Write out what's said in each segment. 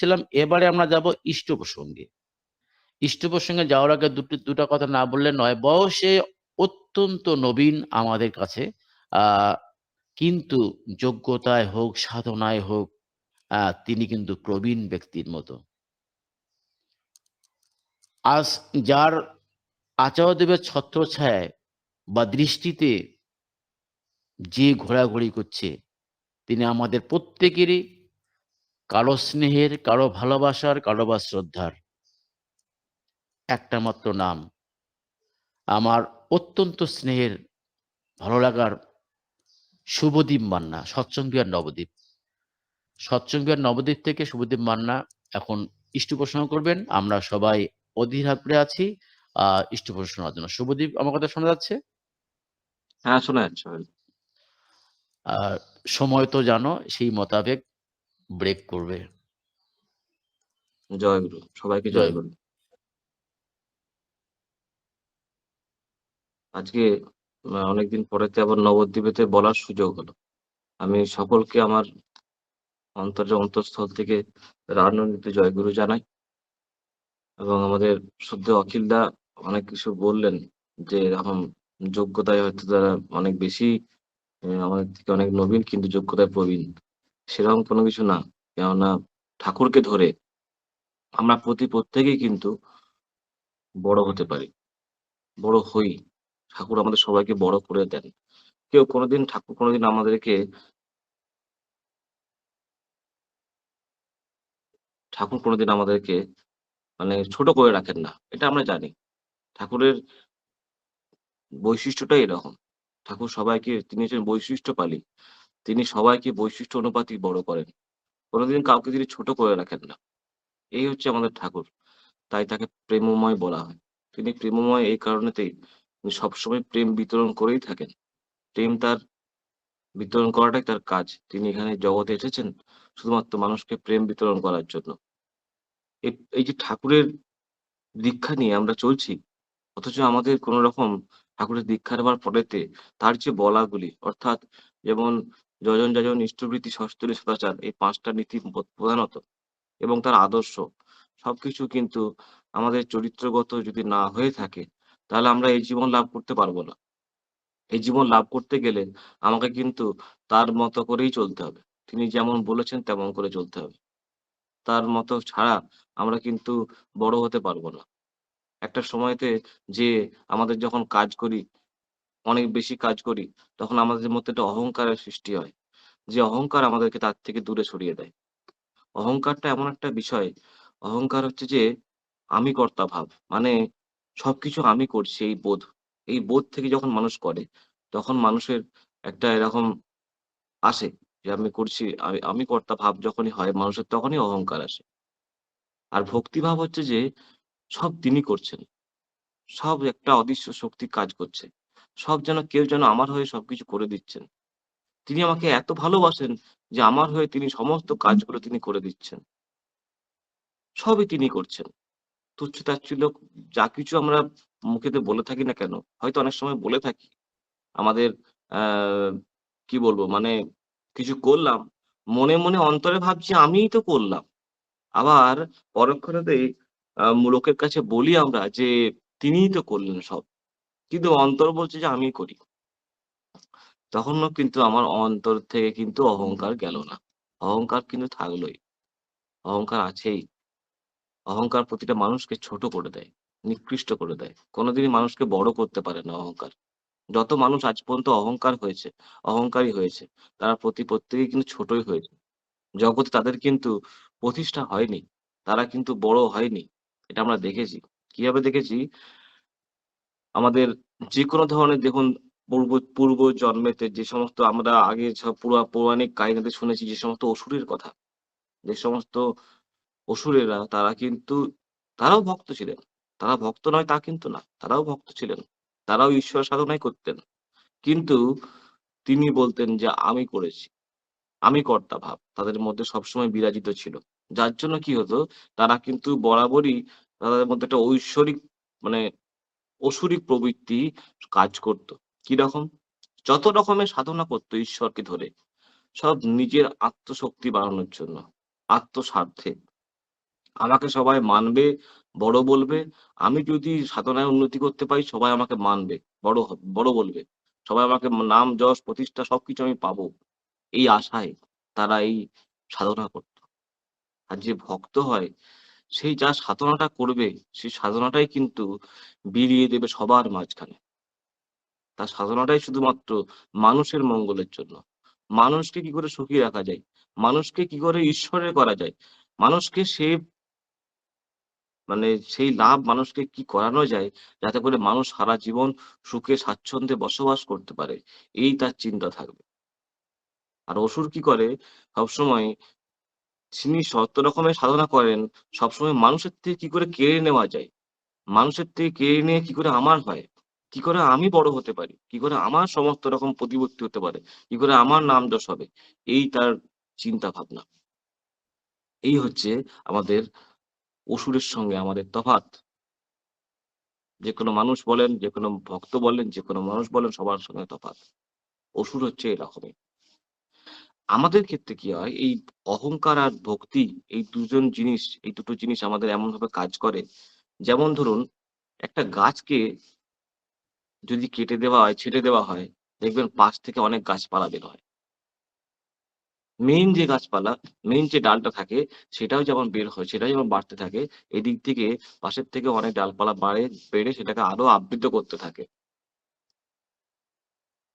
ছিলাম। এবারে আমরা যাব ইষ্ট প্রসঙ্গে। ইষ্ট প্রসঙ্গে যাওয়ার আগে দুটা কথা না বললে নয়। বয়সে অত্যন্ত নবীন আমাদের কাছে, কিন্তু যোগ্যতায় হোক সাধনায় হোক তিনি কিন্তু প্রবীণ ব্যক্তির মতো। আজ যার আচার্যদেবের ছত্রছায়ায় বা দৃষ্টিতে যে ঘোরাঘুরি করছে, তিনি আমাদের প্রত্যেকেরই কারো স্নেহের, কারো ভালোবাসার, কারো বা শ্রদ্ধার একটা মাত্র নাম। আমার অত্যন্ত স্নেহের, ভালো লাগার শুভদীপ মান্না, সৎসঙ্গ বিহার নবদ্বীপ। সৎসঙ্গ বিহার নবদ্বীপ থেকে শুভদীপ মান্না এখন ইষ্ট প্রসঙ্গ করবেন। আমরা সবাই অধীর আগ্রহে আছি ইষ্ট প্রসঙ্গ শোনার জন্য। শুভদীপ, আমার কথা শোনা যাচ্ছে? হ্যাঁ, শোনা যাচ্ছে। আর সময় তো জানো, সেই মোতাবেক ব্রেক করবে। জয় গুরু, সবাইকে জয় জয় গুরু। গুরু। আজকে অনেকদিন পরেতে আবার নবদ্বীপেতে বলার সুযোগ হলো। আমি সকলকে আমার অন্তঃস্থল থেকে রাজনন্দিত জয়গুরু জানাই। এবং আমাদের শ্রদ্ধেয় অখিলদা অনেক কিছু বললেন যে এরকম যোগ্যতায় হয়তো তারা অনেক বেশি আমাদের থেকে অনেক নবীন, কিন্তু যোগ্যতায় প্রবীণ। সেরকম কোনো কিছু না। কেননা ঠাকুরকে ধরে আমরা প্রত্যেকেই কিন্তু বড় হতে পারি, বড় হই। ঠাকুর আমাদের সবাইকে বড় করে দেন। ঠাকুর কোনোদিন আমাদেরকে মানে ছোট করে রাখেন না। এটা আমরা জানি। ঠাকুরের বৈশিষ্ট্যটাই এরকম। ঠাকুর সবাইকে, তিনি হচ্ছেন বৈশিষ্ট্যপালী। তিনি সবাইকে বৈশিষ্ট্য অনুপাতিক বড় করেন। কোনোদিন কাউকে তিনি ছোট করে রাখেন না। এই হচ্ছে আমাদের ঠাকুর। তাই তাকে প্রেমময় বলা হয়। তিনি প্রেমময় এই কারণেতেই, তিনি সবসময় প্রেম বিতরণ করেই থাকেন। প্রেম তার বিতরণ করাটাই তার কাজ। তিনি এখানে জগতে এসেছেন শুধুমাত্র মানুষকে প্রেম বিতরণ করার জন্য। এই যে ঠাকুরের দীক্ষা নিয়ে আমরা চলছি, অথচ আমাদের কোন রকম ঠাকুরের দীক্ষা নেবার পরেতে তার যে বলাগুলি, অর্থাৎ যেমন যজন যাজন ইষ্টবৃত্তি ষষ্ঠলী সদাচার, এই ৫ টা নীতি প্রধানত, এবং তার আদর্শ সবকিছু কিন্তু আমাদের চরিত্রগত যদি না হয়ে থাকে, তাহলে আমরা এই জীবন লাভ করতে পারবো না। এই জীবন লাভ করতে গেলে আমাকে কিন্তু তার মতো করেই চলতে হবে। তিনি যেমন বলেছেন তেমন করে চলতে হবে। তার মতো ছাড়া আমরা কিন্তু বড় হতে পারবো না। একটা সময়তে যে আমাদের যখন কাজ করি, অনেক বেশি কাজ করি, তখন আমাদের মধ্যে একটা অহংকারের সৃষ্টি হয়। যে অহংকার আমাদেরকে তার থেকে দূরে সরিয়ে দেয়। অহংকারটা এমন একটা বিষয়, অহংকার হচ্ছে যে আমি কর্তা ভাব। মানে সবকিছু আমি করছি এই বোধ। এই বোধ থেকে যখন মানুষ করে, তখন মানুষের একটা এরকম আসে যে আমি করছি, আমি কর্তা ভাব যখনই হয় মানুষের, তখনই অহংকার আসে। আর ভক্তিভাব হচ্ছে যে সব তিনি করছেন। সব একটা অদৃশ্য শক্তি কাজ করছে। সব যেন কেউ যেন আমার হয়ে সবকিছু করে দিচ্ছেন। তিনি আমাকে এত ভালোবাসেন যে আমার হয়ে তিনি সমস্ত কাজগুলো তিনি করে দিচ্ছেন। সবই তিনি করছেন। তুচ্ছ-তাচ্ছিল্য যা কিছু আমরা মুখেতে বলে থাকি না কেন, হয়তো অনেক সময় বলে থাকি। আমাদের আ কি বলবো, মানে কিছু করলাম, মনে অন্তরে ভাবছি আমিই তো করলাম। আবার পরক্ষণেতেই লোকের কাছে বলি আমরা যে তিনিই তো করলেন সব। কিন্তু অন্তর বলছে যে আমিই করি। তখনও কিন্তু আমার অন্তর থেকে কিন্তু অহংকার গেল না। অহংকার কিন্তু থাকলোই। অহংকার আছেই। অহংকার প্রতিটা মানুষকে ছোট করে দেয়, নিকৃষ্ট করে দেয়। কোনদিনই মানুষকে বড় করতে পারে না অহংকার। যত মানুষ আজ পর্যন্ত অহংকারী হয়েছে, তারা প্রত্যেকেই কিন্তু ছোটই হয়েছে। জগতে তাদের কিন্তু প্রতিষ্ঠা হয়নি। তারা কিন্তু বড় হয়নি। এটা আমরা দেখেছি। কিভাবে দেখেছি? আমাদের যেকোনো ধরনের দেখুন, পূর্ব জন্মেতে যে সমস্ত আমরা আগে সব পৌরাণিক কাহিনীতে শুনেছি, যে সমস্ত অসুরের কথা, যে সমস্ত অসুরেরা, তারা কিন্তু তারাও ভক্ত ছিলেন। তারা ভক্ত নয় তা কিন্তু না। তারাও ভক্ত ছিলেন। তারাও ঈশ্বর সাধনাই করতেন। কিন্তু তিনি বলতেন যে আমি করেছি। আমি কর্তা ভাব তাদের মধ্যে সবসময় বিরাজিত ছিল। যার জন্য কি হতো? তারা কিন্তু বরাবরই তাদের মধ্যে একটা ঐশ্বরিক, মানে অসুরিক প্রবৃত্তি কাজ করত। কিরকম? যত রকমের সাধনা করত ঈশ্বরকে ধরে, সব নিজের আত্মশক্তি বাড়ানোর জন্য, আত্মস্বার্থে। আমাকে সবাই মানবে, বড় বলবে। আমি যদি সাধনায় উন্নতি করতে পারি সবাই আমাকে মানবে, বড় বলবে। সবাই আমাকে নাম, যশ, প্রতিষ্ঠা সবকিছু আমি পাবো। এই আশায় তারা এই সাধনা করত। আর যে ভক্ত হয় সেই যা সাধনাটা করবে, সেই সাধনাটাই কিন্তু বিলিয়ে দেবে সবার মাঝখানে। তার সাধনাটাই শুধুমাত্র মানুষের মঙ্গলের জন্য। মানুষকে কি করে সুখী রাখা যায়? মানুষকে কি করে ঈশ্বরের করা যায়? মানুষকে মানে সেই লাভ মানুষকে কি করানো যায়, যাতে করে মানুষ সারা জীবন সুখে স্বাচ্ছন্দ্যে বসবাস করতে পারে। এই তার চিন্তা থাকবে। আর অসুর কি করে? সবসময় তিনি যত রকমের সাধনা করেন, সবসময় মানুষের থেকে কি করে কেড়ে নেওয়া যায়? মানুষের থেকে কেড়ে নিয়ে কি করে আমার হয়? কি করে আমি বড় হতে পারি? কি করে আমার সমস্ত রকম প্রতিপত্তি হতে পারে? কি করে আমার নাম যশ হবে? এই তার চিন্তা ভাবনা। এই হচ্ছে আমাদের অসুরের সঙ্গে আমাদের তফাৎ। যেকোনো মানুষ বলেন, যেকোনো ভক্ত বলেন, যেকোনো মানুষ বলেন সবার সঙ্গে তফাৎ। অসুর হচ্ছে এরকমই। আমাদের ক্ষেত্রে কি হয়? এই অহংকার আর ভক্তি এই দুটো জিনিস আমাদের এমনভাবে কাজ করে, যেমন ধরুন একটা গাছকে যদি কেটে দেওয়া হয়, ছেঁটে দেওয়া হয়, দেখবেন পাশ থেকে অনেক গাছপালা বের হয়। মেইন যে গাছপালা, মেইন যে ডালটা থাকে সেটাও যেমন বের হয়, সেটাও যেমন বাড়তে থাকে, এদিক থেকে পাশের থেকে অনেক ডালপালা বেড়ে সেটাকে আরো আবৃত করতে থাকে।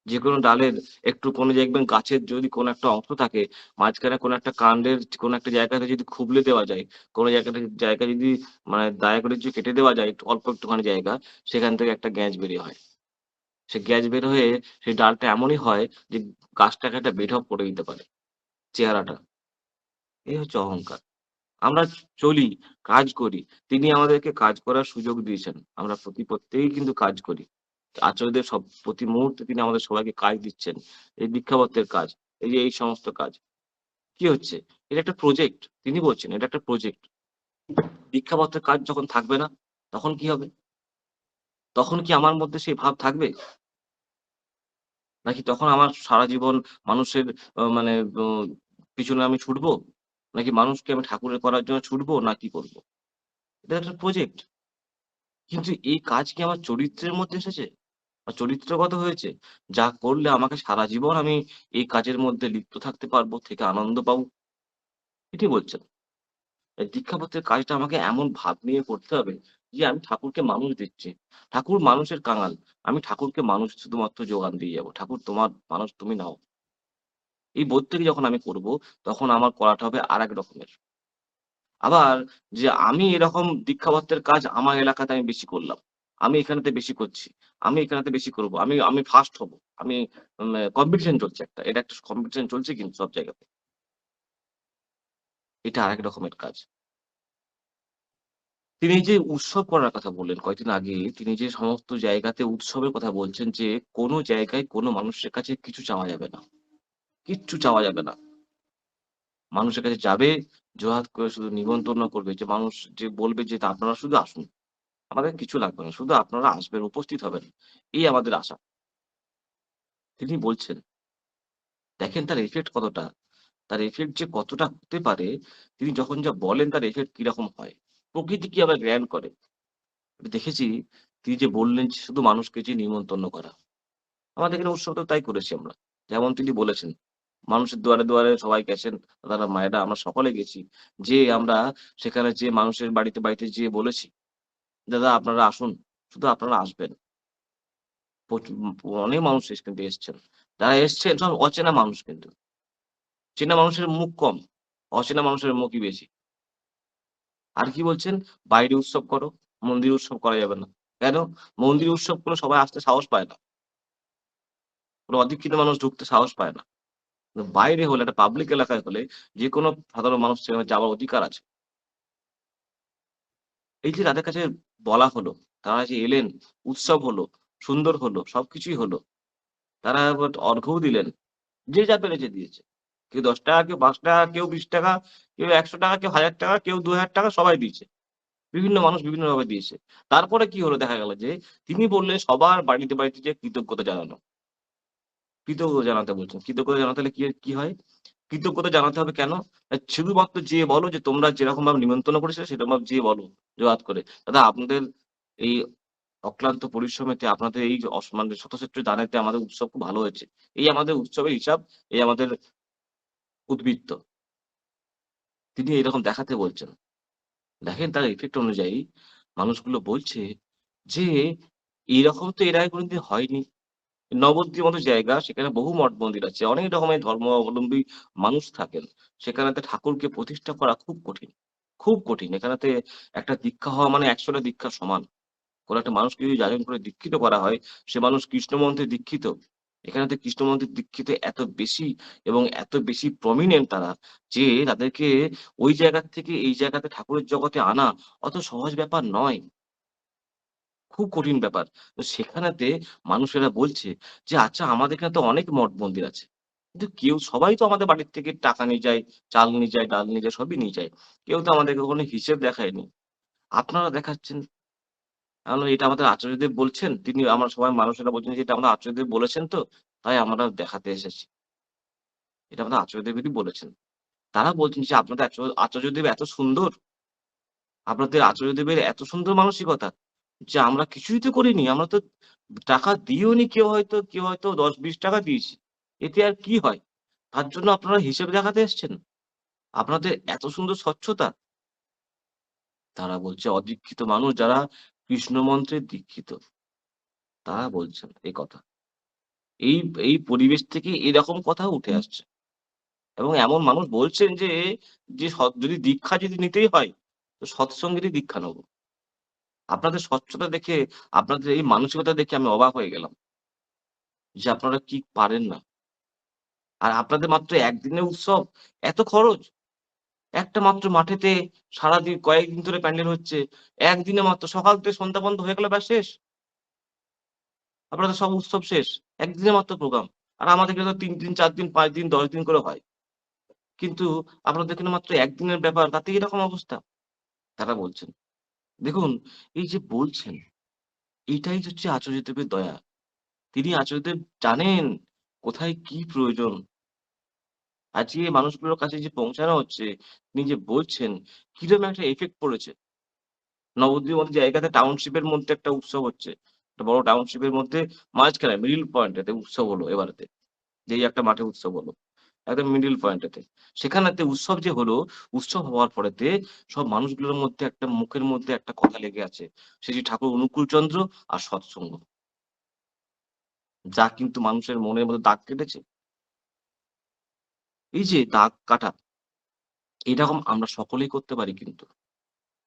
যেকোনো ডালের একটু কোনো দেখবেন গাছের যদি কোনো একটা অংশ থাকে, মাঝখানে কোনো একটা কান্ডের কোনো একটা জায়গাতে যদি খুবলে দেওয়া যায়, কোনো জায়গা যদি মানে দয়া করে যদি কেটে দেওয়া যায় একটুখানি জায়গা, সেখান থেকে একটা গ্যাঁজ বেরিয়ে হয়। সে গ্যাঁজ বের হয়ে সেই ডালটা এমনই হয় যে গাছটাকে একটা বেঢপ করে দিতে পারে, চেহারাটা। এই হচ্ছে অহংকার। আমরা চলি, কাজ করি। তিনি আমাদেরকে কাজ করার সুযোগ দিয়েছেন। আমরা প্রত্যেকেই কিন্তু কাজ করি। আচার্যদেব প্রতি মুহূর্তে তিনি আমাদের সবাইকে কাজ দিচ্ছেন। এই দীক্ষাপত্রের কাজ, এই যে এই সমস্ত কাজ। কি হচ্ছে? এটা একটা প্রজেক্ট। তিনি বলছেন এটা একটা প্রজেক্ট। দীক্ষাপত্রের কাজ যখন থাকবে না, তখন কি হবে? তখন কি আমার মধ্যে সেই ভাব থাকবে? নাকি তখন আমার সারা জীবন মানুষের মানে ও পিছনে আমি ছুটবো? নাকি মানুষকে আমি ঠাকুরের করার জন্য ছুটবো না কি করব? এটা একটা প্রজেক্ট। কিন্তু এই কাজ কি আমার চরিত্রের মধ্যে এসেছে? বা চরিত্রগত হয়েছে? যা করলে আমাকে সারা জীবন আমি এই কাজের মধ্যে লিপ্ত থাকতে পারবো, থেকে আনন্দ পাবো। এটি বলছেন। এই দীক্ষাপত্রের কাজটা আমাকে এমন ভাব নিয়ে করতে হবে যে আমি ঠাকুরকে মানুষ দিচ্ছি। ঠাকুর মানুষের কাঙাল। আমি ঠাকুরকে মানুষ শুধুমাত্র যোগান দিয়ে যাবো। ঠাকুর তোমার মানুষ তুমি নাও। এই বোধ থেকে যখন আমি করব, তখন আমার করাটা হবে আরেক রকমের। আবার যে আমি এরকম দীক্ষাপত্রের কাজ আমার এলাকাতে আমি বেশি করলাম। আমি এখানেতে বেশি করছি। আমি এখানেতে বেশি করব। আমি ফার্স্ট হব। আমি কম্পিটিশন চলছে একটা। এটা একটা কম্পিটিশন চলছে কিন্তু সব জায়গাতে। এটা আরেক রকমের কাজ। তিনি যে উৎসব করার কথা বললেন কয়েকদিন আগে, তিনি যে সমস্ত জায়গাতে উৎসবের কথা বলছেন যে, কোন জায়গায় কোন মানুষের কাছে কিছু চাওয়া যাবে না। কিচ্ছু চাওয়া যাবে না। মানুষের কাছে যাবে, জোহাত করে শুধু নিমন্ত্রণ করবে যে মানুষ যে বলবে যে, "আপনারা শুধু আসুন।" আমাদের কিছু লাগবে না। শুধু আপনারা আসবেন, উপস্থিত হবেন। এই আমাদের আশা। তিনি বলছেন, দেখেন তার ইফেক্ট কতটা। তার ইফেক্ট যে কতটা হতে পারে, তিনি যখন যা বলেন তার ইফেক্ট কিরকম হয়। প্রকৃতি কিভাবে জ্ঞান করে। আমি দেখেছি তিনি যে বললেন যে শুধু মানুষকে যে নিমন্ত্রণ করা। আমাদের এখানে উৎসবটাও তাই করেছি আমরা। যেমন তিনি বলেছেন, মানুষের দুয়ারে, দুয়ারে সবাই গেছেন, দাদারা, মায়েরা আমরা সকলে গেছি। যেয়ে আমরা সেখানে যেয়ে মানুষের বাড়িতে, বাড়িতে যেয়ে বলেছি, "দাদা আপনারা আসুন, শুধু আপনারা আসবেন।" অনেক মানুষ কিন্তু এসছেন। যারা এসছেন সব অচেনা মানুষ কিন্তু। চেনা মানুষের মুখ কম, অচেনা মানুষের মুখই বেশি। আর কি বলছেন? বাইরে উৎসব করো, মন্দিরে উৎসব করা যাবে না। কেন? মন্দিরে উৎসব করলে সবাই আসতে সাহস পায় না। কোন অদীক্ষিত মানুষ ঢুকতে সাহস পায় না। কিন্তু বাইরে হলে একটা পাবলিক এলাকায় হলে যেকোনো সাধারণ মানুষ সেখানে যাওয়ার অধিকার আছে। এই যে তাদের কাছে বলা হলো, তারা যে এলেন, উৎসব হলো, সুন্দর হলো, সবকিছুই হলো। তারা আবার অর্ঘ্যও দিলেন। যে যা পেরেছে দিয়েছে। কেউ ৳১০, কেউ ৳৫, কেউ ৳২০, কেউ ৳১০০, কেউ ৳১,০০০, কেউ ৳২,০০০ সবাই দিয়েছে। বিভিন্ন মানুষ বিভিন্নভাবে দিয়েছে। তারপরে কি হলো দেখা গেল যে তিনি বললেন সবার বাড়িতে, বাড়িতে যেয়ে কৃতজ্ঞতা জানানো। কৃতজ্ঞতা জানাতে বলছেন। কৃতজ্ঞতা জানাতে হলে কি হয়? কৃতজ্ঞতা জানাতে হবে কেন? শুধুমাত্র যেয়ে বলো যে তোমরা যেরকমভাবে নিমন্ত্রণ করেছিলে সেরকমভাবে যেয়ে বলো জোড়হাত করে। দাদা আপনাদের এই অক্লান্ত পরিশ্রমেতে আপনাদের এই যে মানে স্বতঃস্ফূর্ত দানেতে আমাদের উৎসব খুব ভালো হয়েছে। এই আমাদের উৎসবের হিসাব, এই আমাদের উদ্বৃত্ত। তিনি এরকম দেখাতে বলছেন। দেখেন তার ইফেক্ট অনুযায়ী মানুষগুলো বলছে যে, এরকম তো এর আগে কোনদিন হয়নি। নবদ্বীপের মতো জায়গা, সেখানে বহু মঠ মন্দির আছে। অনেক রকমের ধর্মাবলম্বী মানুষ থাকেন। সেখানেতে ঠাকুরকে প্রতিষ্ঠা করা খুব কঠিন। খুব কঠিন। এখানেতে একটা দীক্ষা হওয়া মানে ১০০ টা দীক্ষার সমান। কোন একটা মানুষকে যদি জামিন করে দীক্ষিত করা হয়, সে মানুষ কৃষ্ণ মন্ত্রে দীক্ষিত। এখানেতে কৃষ্ণ মন্ত্রে দীক্ষিত এত বেশি এবং এত বেশি প্রমিনেন্ট তারা যে তাদেরকে ওই জায়গা থেকে এই জায়গাতে ঠাকুরের জগতে আনা অত সহজ ব্যাপার নয়। খুব কঠিন ব্যাপার। তো সেখানেতে মানুষেরা বলছে যে, "আচ্ছা আমাদের এখানে তো অনেক মঠ মন্দির আছে। কিন্তু কেউ সবাই তো আমাদের বাড়ির থেকে টাকা নিয়ে যায়, চাল নিয়ে যায়, ডাল নিয়ে যায়, সবই নিয়ে যায়। কেউ তো আমাদেরকে কোনো হিসেব দেখায়নি। আপনারা দেখাচ্ছেন।" আমি বললাম, "এটা আমাদের আচার্যদেব বলছেন?" তিনি আমরা সবাই মানুষেরা বলছেন যে, "এটা আমাদের আচার্যদেব বলেছেন তো, তাই আমরা দেখাতে এসেছি। এটা আমাদের আচার্যদেবেরই বলেছেন।" তারা বলছেন যে, "আপনাদের আচার্যদেব এত সুন্দর, আপনাদের আচার্যদেবের এত সুন্দর মানসিকতা যে আমরা কিছুই তো করিনি। আমরা তো টাকা দিইওনি কেউ হয়তো ৳১০-৳২০ দিয়েছি। এতে আর কি হয়? তার জন্য আপনারা হিসেব দেখাতে এসছেন? আপনাদের এত সুন্দর স্বচ্ছতা?" তারা বলছে অদীক্ষিত মানুষ যারা কৃষ্ণ মন্ত্রে দীক্ষিত, তারা বলছেন এই কথা। এই এই পরিবেশ থেকে এরকম কথা উঠে আসছে। এবং এমন মানুষ বলছেন যে, যদি দীক্ষা যদি নিতেই হয়, তো সৎসঙ্গেরই দীক্ষা নেব। আপনাদের স্বচ্ছতা দেখে, আপনাদের এই মানসিকতা দেখে আমি অবাক হয়ে গেলাম। যে আপনারা কি পারেন না। আর আপনাদের মাত্র একদিনের উৎসব, এত খরচ। একটা মাত্র মাঠেতে সারাদিন কয়েকদিন ধরে প্যান্ডেল হচ্ছে। একদিনে মাত্র সকাল থেকে সন্ধ্যা পর্যন্ত হয়ে গেল ব্যাস শেষ। আপনাদের সব উৎসব শেষ। একদিনে মাত্র প্রোগ্রাম। আর আমাদের এখানে তো ৩ দিন, ৪ দিন, ৫ দিন, ১০ দিন করে হয়। কিন্তু আপনাদের এখানে মাত্র একদিনের ব্যাপার তাতেই এরকম অবস্থা। তারা বলছেন। দেখুন এই যে বলছেন, এইটাই হচ্ছে আচার্যদেবের দয়া। তিনি আচার্যদেব জানেন কোথায় কি প্রয়োজন। আজকে এই মানুষগুলোর কাছে যে পৌঁছানো হচ্ছে, তিনি যে বলছেন, কিরকম একটা ইফেক্ট পড়েছে। নবদ্বীপের মতো জায়গাতে টাউনশিপের মধ্যে একটা উৎসব হচ্ছে। একটা বড় টাউনশিপের মধ্যে মাঝখানে মিডল পয়েন্টেতে উৎসব হলো এবারেতে। যেই একটা মাঠে উৎসব হলো। একদম মিডল পয়েন্টেতে। সেখানেতে উৎসব যে হলো, উৎসব হওয়ার পরেতে সব মানুষগুলোর মধ্যে একটা মুখের মধ্যে একটা কথা লেগে আছে। সেটি ঠাকুর অনুকূলচন্দ্র আর সৎসঙ্গ। যা কিন্তু মানুষের মনের মধ্যে দাগ কেটেছে। এই যে দাগ কাটা, এরকম আমরা সকলেই করতে পারি কিন্তু।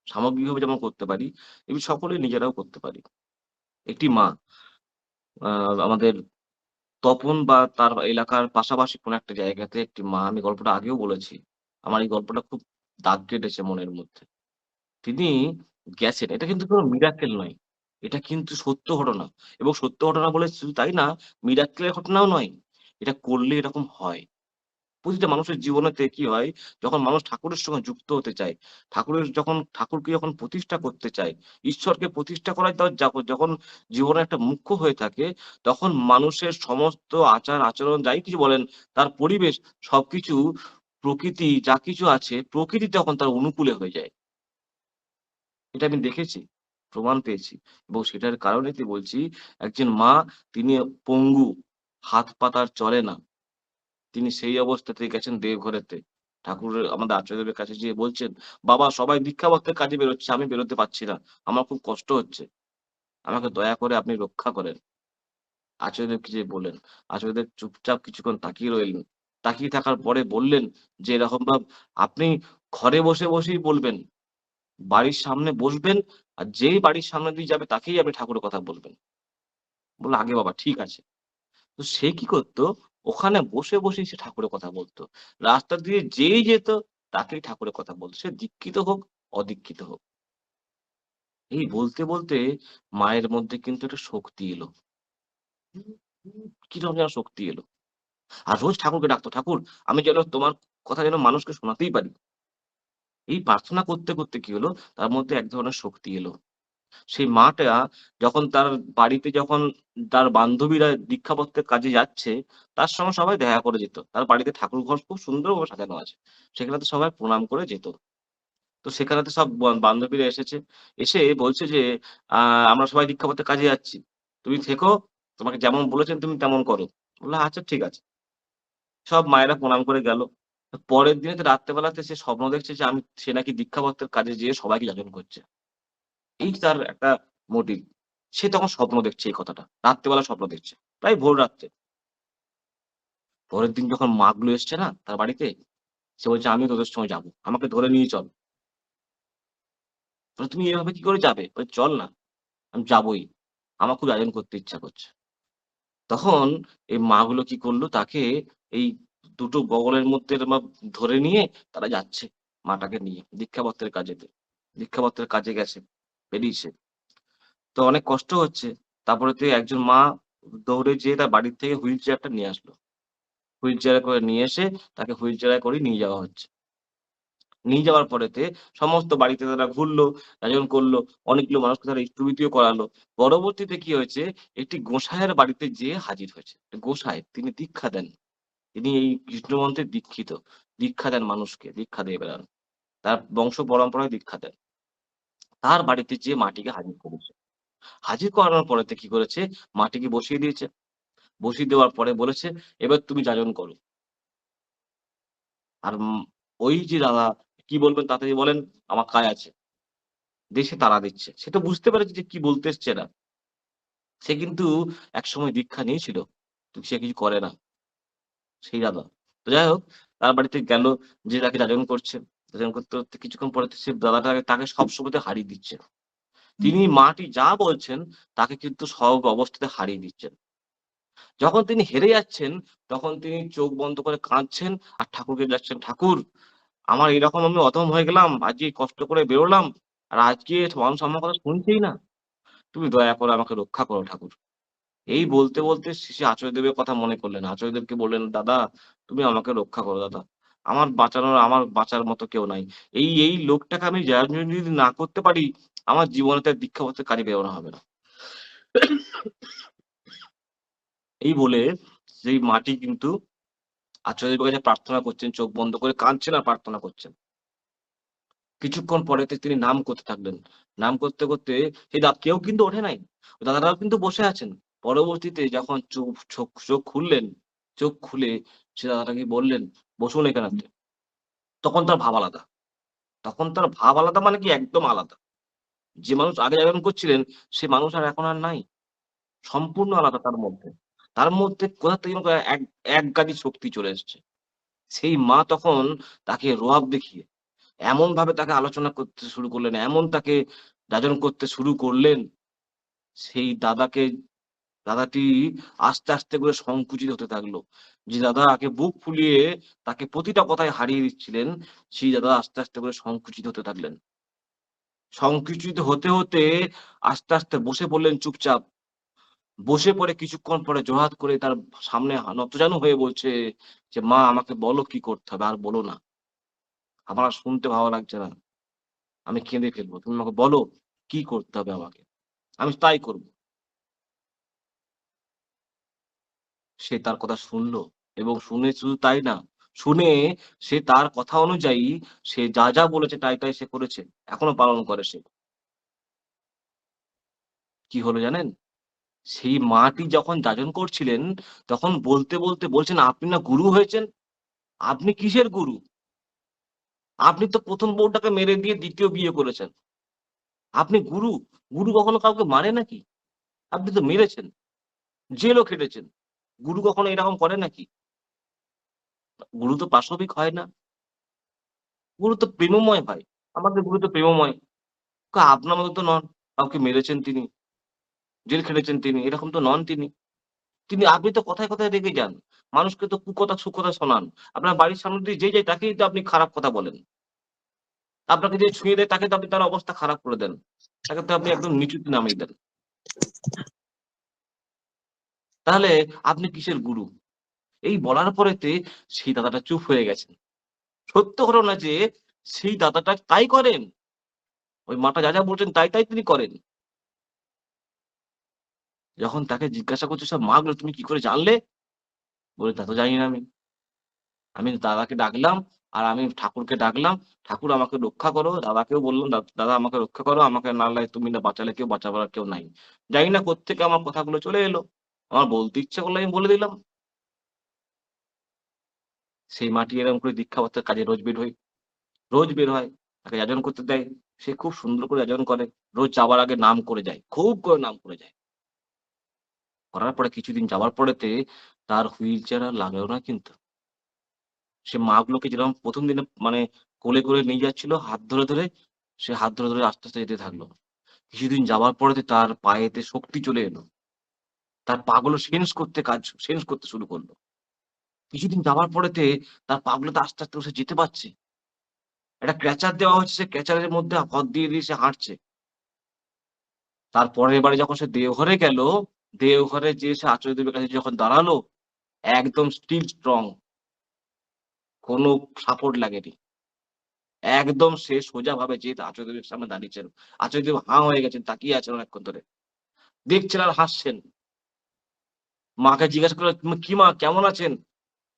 সামগ্রিকভাবে যেমন করতে পারি, এমনি সকলেই নিজেরাও করতে পারি। একটি মা আ আমাদের তপন বা তার এলাকার পাশাপাশি কোনো একটা জায়গাতে একটি মা, আমি গল্পটা আগেও বলেছি। আমার এই গল্পটা খুব দাগ কেটেছে মনের মধ্যে। তিনি গেছেন। এটা কিন্তু কোনো মিরাকেল নয়। এটা কিন্তু সত্য ঘটনা এবং সত্য ঘটনা বলে শুধু তাই না, মিরাকেলের ঘটনাও নয়। এটা করলে এরকম হয়। প্রতিটা মানুষের জীবনেতে কি হয়, যখন মানুষ ঠাকুরের সঙ্গে যুক্ত হতে চায়, ঠাকুরকে যখন প্রতিষ্ঠা করতে চায়, ঈশ্বরকে প্রতিষ্ঠা করাই তার যখন জীবনে একটা মুখ্য হয়ে থাকে, তখন মানুষের সমস্ত আচার-আচরণ যাই কিছু বলেন, তার পরিবেশ সবকিছু প্রকৃতি যা কিছু আছে, প্রকৃতি তখন তার অনুকূলে হয়ে যায়। এটা আমি দেখেছি, প্রমাণ পেয়েছি এবং সেটার কারণেতে বলছি, একজন মা তিনি পঙ্গু, হাত পা তার চলে না। তিনি সেই অবস্থাতেই গেছেন দেওঘরেতে। ঠাকুরের আমাদের আচার্যদেবের কাছে যেয়ে বলছেন, "বাবা সবাই দীক্ষাবদ্ধের কাজে বেরোচ্ছে, আমি বেরোতে পারছি না। আমার খুব কষ্ট হচ্ছে। আমাকে দয়া করে আপনি রক্ষা করেন।" আচার্যদেবকে যেয়ে বললেন। আচার্যদেব চুপচাপ কিছুক্ষণ তাকিয়ে রইলেন। তাকিয়ে থাকার পরে বললেন যে, "এরকম ভাব আপনি ঘরে বসেই বলবেন। বাড়ির সামনে বসবেন, আর যেই বাড়ির সামনে দিয়ে যাবে তাকেই আপনি ঠাকুরের কথা বলবেন।" বলল, "আগে বাবা ঠিক আছে।" তো সে কি করত? ওখানে বসেই সে ঠাকুরের কথা বলত। রাস্তা দিয়ে যেই যেত তাকেই ঠাকুরের কথা বলত। সে দীক্ষিত হোক, অদীক্ষিত হোক। এই বলতে মায়ের মধ্যে কিন্তু একটা শক্তি এলো। কিরকম যেন শক্তি এলো। আর রোজ ঠাকুরকে ডাকতো, "ঠাকুর আমি যেন তোমার কথা যেন মানুষকে শোনাতেই পারি।" এই প্রার্থনা করতে কি হলো? তার মধ্যে এক ধরনের শক্তি এলো। সেই মাটা যখন তার বাড়িতে যখন তার বান্ধবীরা দীক্ষাপত্রের কাজে যাচ্ছে, তার সঙ্গে সবাই দেখা করে যেত। তার বাড়িতে ঠাকুরঘর খুব সুন্দরভাবে সাজানো আছে। সেখানে তো সবাই প্রণাম করে যেত। তো সেখানে তো সব বান্ধবীরা এসেছে। এসে বলছে যে, "আ আমরা সবাই দীক্ষাপত্রের কাজে যাচ্ছি। তুমি থেকো, তোমাকে যেমন বলেছেন তুমি তেমন করো।" বললাম, "আচ্ছা ঠিক আছে।" সব মায়েরা প্রণাম করে গেল। পরের দিনে তো রাত্রেবেলাতে সে স্বপ্ন দেখছে যে সে নাকি দীক্ষাপত্রের কাজে যেয়ে সবাইকে যাচন করছে। এই তার একটা মোটিভ। সে তখন স্বপ্ন দেখছে এই কথাটা। রাত্রেবেলা স্বপ্ন দেখছে। প্রায় ভোর রাত্রে। পরের দিন যখন মাগুলো এসছে না তার বাড়িতে, সে বলছে, "আমিও তোদের সঙ্গে যাবো। আমাকে ধরে নিয়ে চল।" বলে, "তুমি এভাবে কি করে যাবে?" বলে, "চল না, আমি যাবোই। আমার খুব আয়োজন করতে ইচ্ছা করছে।" তখন এই মাগুলো কি করল তাকে এই দুটো বগলের মধ্যে ধরে নিয়ে তারা যাচ্ছে মাটাকে নিয়ে দীক্ষাপত্রের কাজেতে। দীক্ষাপত্রের কাজে গেছে, বেরিয়েছে। তো অনেক কষ্ট হচ্ছে। তারপরেতে একজন মা দৌড়ে যেয়ে তার বাড়ির থেকে হুইল চেয়ারটা নিয়ে আসলো। হুইল চেয়ারে করে নিয়ে এসে তাকে হুইল চেয়ারে করে নিয়ে যাওয়া হচ্ছে। নিয়ে যাওয়ার পরেতে সমস্ত বাড়িতে তারা ঘুরলো, আয়োজন করলো। অনেকগুলো মানুষকে তারা ইষ্টভৃতিও করালো। পরবর্তীতে কি হয়েছে, একটি গোঁসাইয়ের বাড়িতে যেয়ে হাজির হয়েছে। গোঁসাই তিনি দীক্ষা দেন। তিনি এই কৃষ্ণ মন্ত্রে দীক্ষিত। দীক্ষা দেন মানুষকে, দীক্ষা দিয়ে বেড়ান। তার বংশ পরম্পরায় দীক্ষা দেন। তার বাড়িতে যেয়ে মাটিকে হাজির করেছে। হাজির করানোর পরেতে কি করেছে, মাটিকে বসিয়ে দিয়েছে। বসিয়ে দেওয়ার পরে বলেছে, "এবার তুমি যাজন করো।" আর ওই যে দাদা কি বলবেন তাড়াতাড়ি বলেন, "আমার কাজ আছে।" দিয়ে সে তাড়া দিচ্ছে। সে তো বুঝতে পেরেছে যে কি বলতে এসছে এরা। সে কিন্তু একসময় দীক্ষা নিয়েছিল। কিন্তু সে কিছু করে না, সেই দাদা। তো যাই হোক, তার বাড়িতে গেল, যেয়ে তাকে যাজন করছে। যাজন করতে, করতে কিছুক্ষণ পরে সে দাদাটাকে তাকে সবসময়তে হারিয়ে দিচ্ছে। তিনি মাটি যা বলছেন তাকে কিন্তু সব অবস্থাতে হারিয়ে দিচ্ছেন। যখন তিনি হেরে যাচ্ছেন, তখন তিনি চোখ বন্ধ করে কাঁদছেন আর ঠাকুরকে যাচ্ছেন, "ঠাকুর, আমার এরকম আমি অধম হয়ে গেলাম। আজকে কষ্ট করে বেরোলাম। আর আজকে মানুষ আমার কথা শুনছেই না। তুমি দয়া করে আমাকে রক্ষা করো ঠাকুর।" এই বলতে, বলতে শেষে আচার্যদেবের কথা মনে করলেন। আচার্যদেবকে বললেন, "দাদা, তুমি আমাকে রক্ষা করো দাদা। আমার বাঁচার মতো কেউ নাই। এই লোকটাকে আমি যদি না করতে পারি, আমার জীবনে তার দীক্ষাপত্রের কাজে বেরোনো হবে না।" এই বলে সেই মাটি কিন্তু আচার্যদেবের কাছে প্রার্থনা করছেন, চোখ বন্ধ করে কাঁদছেন আর প্রার্থনা করছেন। কিছুক্ষণ পরেতে তিনি নাম করতে থাকলেন। নাম করতে, করতে সেই কেউ কিন্তু ওঠে নাই। দাদাটাও কিন্তু বসে আছেন। পরবর্তীতে যখন চোখ খুললেন, চোখ খুলে সে দাদাটাকে বললেন, "বসুন এখানেতে।" তখন তার ভাব আলাদা। তখন তার ভাব আলাদা মানে কি একদম আলাদা। যে মানুষ আগে জাগরণ করছিলেন, সে মানুষ আর এখন আর নাই। সম্পূর্ণ আলাদা তার মধ্যে। তার মধ্যে কোথা থেকে যেন এক গাদি শক্তি চলে এসছে। সেই মা তখন তাকে রোয়াব দেখিয়ে এমনভাবে তাকে আলোচনা করতে শুরু করলেন, এমন তাকে যাজন করতে শুরু করলেন, সেই দাদাটি আস্তে, আস্তে করে সংকুচিত হতে থাকলো। যে দাদা আগে বুক ফুলিয়ে তাকে প্রতিটা কথায় হারিয়ে দিচ্ছিলেন, সেই দাদা আস্তে, আস্তে করে সংকুচিত হতে থাকলেন। সংকুচিত হতে, হতে আস্তে, আস্তে বসে পড়লেন চুপচাপ। বসে পড়ে কিছুক্ষণ পরে জোড়হাত করে তার সামনে নতজানু হয়ে বলছে যে, "মা আমাকে বলো কি করতে হবে? আর বলো না। আমার আর শুনতে ভালো লাগছে না। আমি কেঁদে ফেলবো। তুমি আমাকে বলো কি করতে হবে আমাকে? আমি তাই করব।" সে তার কথা শুনল এবং শুনে শুধু তাই না, শুনে সে তার কথা অনুযায়ী সে যা, যা বলেছে তাই, তাই সে করেছে। এখনো পালন করে সে। কি হলো জানেন? সেই মাটি যখন যাজন করছিলেন, তখন বলতে, বলতে বলছেন, "আপনি না গুরু হয়েছেন? আপনি কিসের গুরু? আপনি তো ১ম বউটাকে মেরে দিয়ে ২য় বিয়ে করেছেন। আপনি গুরু? গুরু কখনো কাউকে মারে নাকি? আপনি তো মেরেছেন, জেলও খেটেছেন। গুরু কখনো এরকম করে নাকি? গুরু তো পাশবিক হয় না। গুরু তো প্রেমময় হয়। আমাদের গুরু তো প্রেমময়। আপনার মতো তো নন। কাউকে মেরেছেন তিনি, জেল খেটেছেন তিনি, এরকম তো নন তিনি। আপনি তো কথায়, কথায় রেগে যান। মানুষকে তো কুকথা সুকথা শোনান। আপনার বাড়ির সামনে দিয়ে যে যায় তাকেই তো আপনি খারাপ কথা বলেন। আপনাকে যে ছুঁয়ে দেয় তাকে তো আপনি তার অবস্থা খারাপ করে দেন। তাকে তো আপনি একদম নিচুতে নামিয়ে দেন। তাহলে আপনি কিসের গুরু? এই বলার পরেতে সেই দাদাটা চুপ হয়ে গেছেন। সত্য ঘটনা যে সেই দাদাটা তাই করেন। ওই মাটা যা, যা বলছেন তাই, তাই তিনি করেন। যখন তাকে জিজ্ঞাসা করছে, সব মাগুলো তুমি কি করে জানলে? বলে, তা তো জানি না আমি। আমি দাদাকে ডাকলাম, আর আমি ঠাকুরকে ডাকলাম, ঠাকুর আমাকে রক্ষা করো। দাদাকেও বললাম, দাদা আমাকে রক্ষা করো, আমাকে নাহলে তুমি না বাঁচালে কেউ বাঁচাবার আর কেউ নাই। জানি না কোত্থেকে আমার কথাগুলো চলে এলো। আমার বলতে ইচ্ছে করলো, আমি বলে দিলাম। সেই মাটি এরকম করে দীক্ষাপত্রের কাজে রোজ বের হই। রোজ বের হয়। তাকে যাজন করতে দেয়। সে খুব সুন্দর করে যাজন করে। রোজ যাবার আগে নাম করে যায়। খুব করে নাম করে যায়। করার পরে কিছুদিন যাওয়ার পরেতে তার হুইল চেয়ার আর লাগেও না কিন্তু। সে মাগুলোকে যেরকম ১ম দিনে মানে কোলে করে নিয়ে যাচ্ছিল হাত ধরে, ধরে, সে হাত ধরে, ধরে আস্তে, আস্তে যেতে থাকলো। কিছুদিন যাওয়ার পরেতে তার পায়েতে শক্তি চলে এলো। তার পাগুলো সেন্স করতে শুরু করলো। কিছুদিন যাওয়ার পরেতে তার পাগুলোতে আস্তে, আস্তে সে যেতে পারছে। একটা ক্র্যাচার দেওয়া হয়েছে, সে ক্র্যাচারের মধ্যে হাত দিয়ে, দিয়ে সে হাঁটছে। তার পরের বারে যখন সে দেওঘরে গেল, দেওঘরে যেয়ে সে আচার্যদেবের কাছে যখন দাঁড়ালো, একদম স্টিল স্ট্রং, কোনো সাপোর্ট লাগেনি। একদম সে সোজাভাবে যেয়ে আচার্যদেবের সামনে দাঁড়িয়েছেন। আচার্যদেব হাঁ হয়ে গেছেন, তাকিয়ে আছেন অনেকক্ষণ ধরে। দেখছেন আর হাসছেন। মাকে জিজ্ঞাসা করলেন, "কি মা কেমন আছেন?"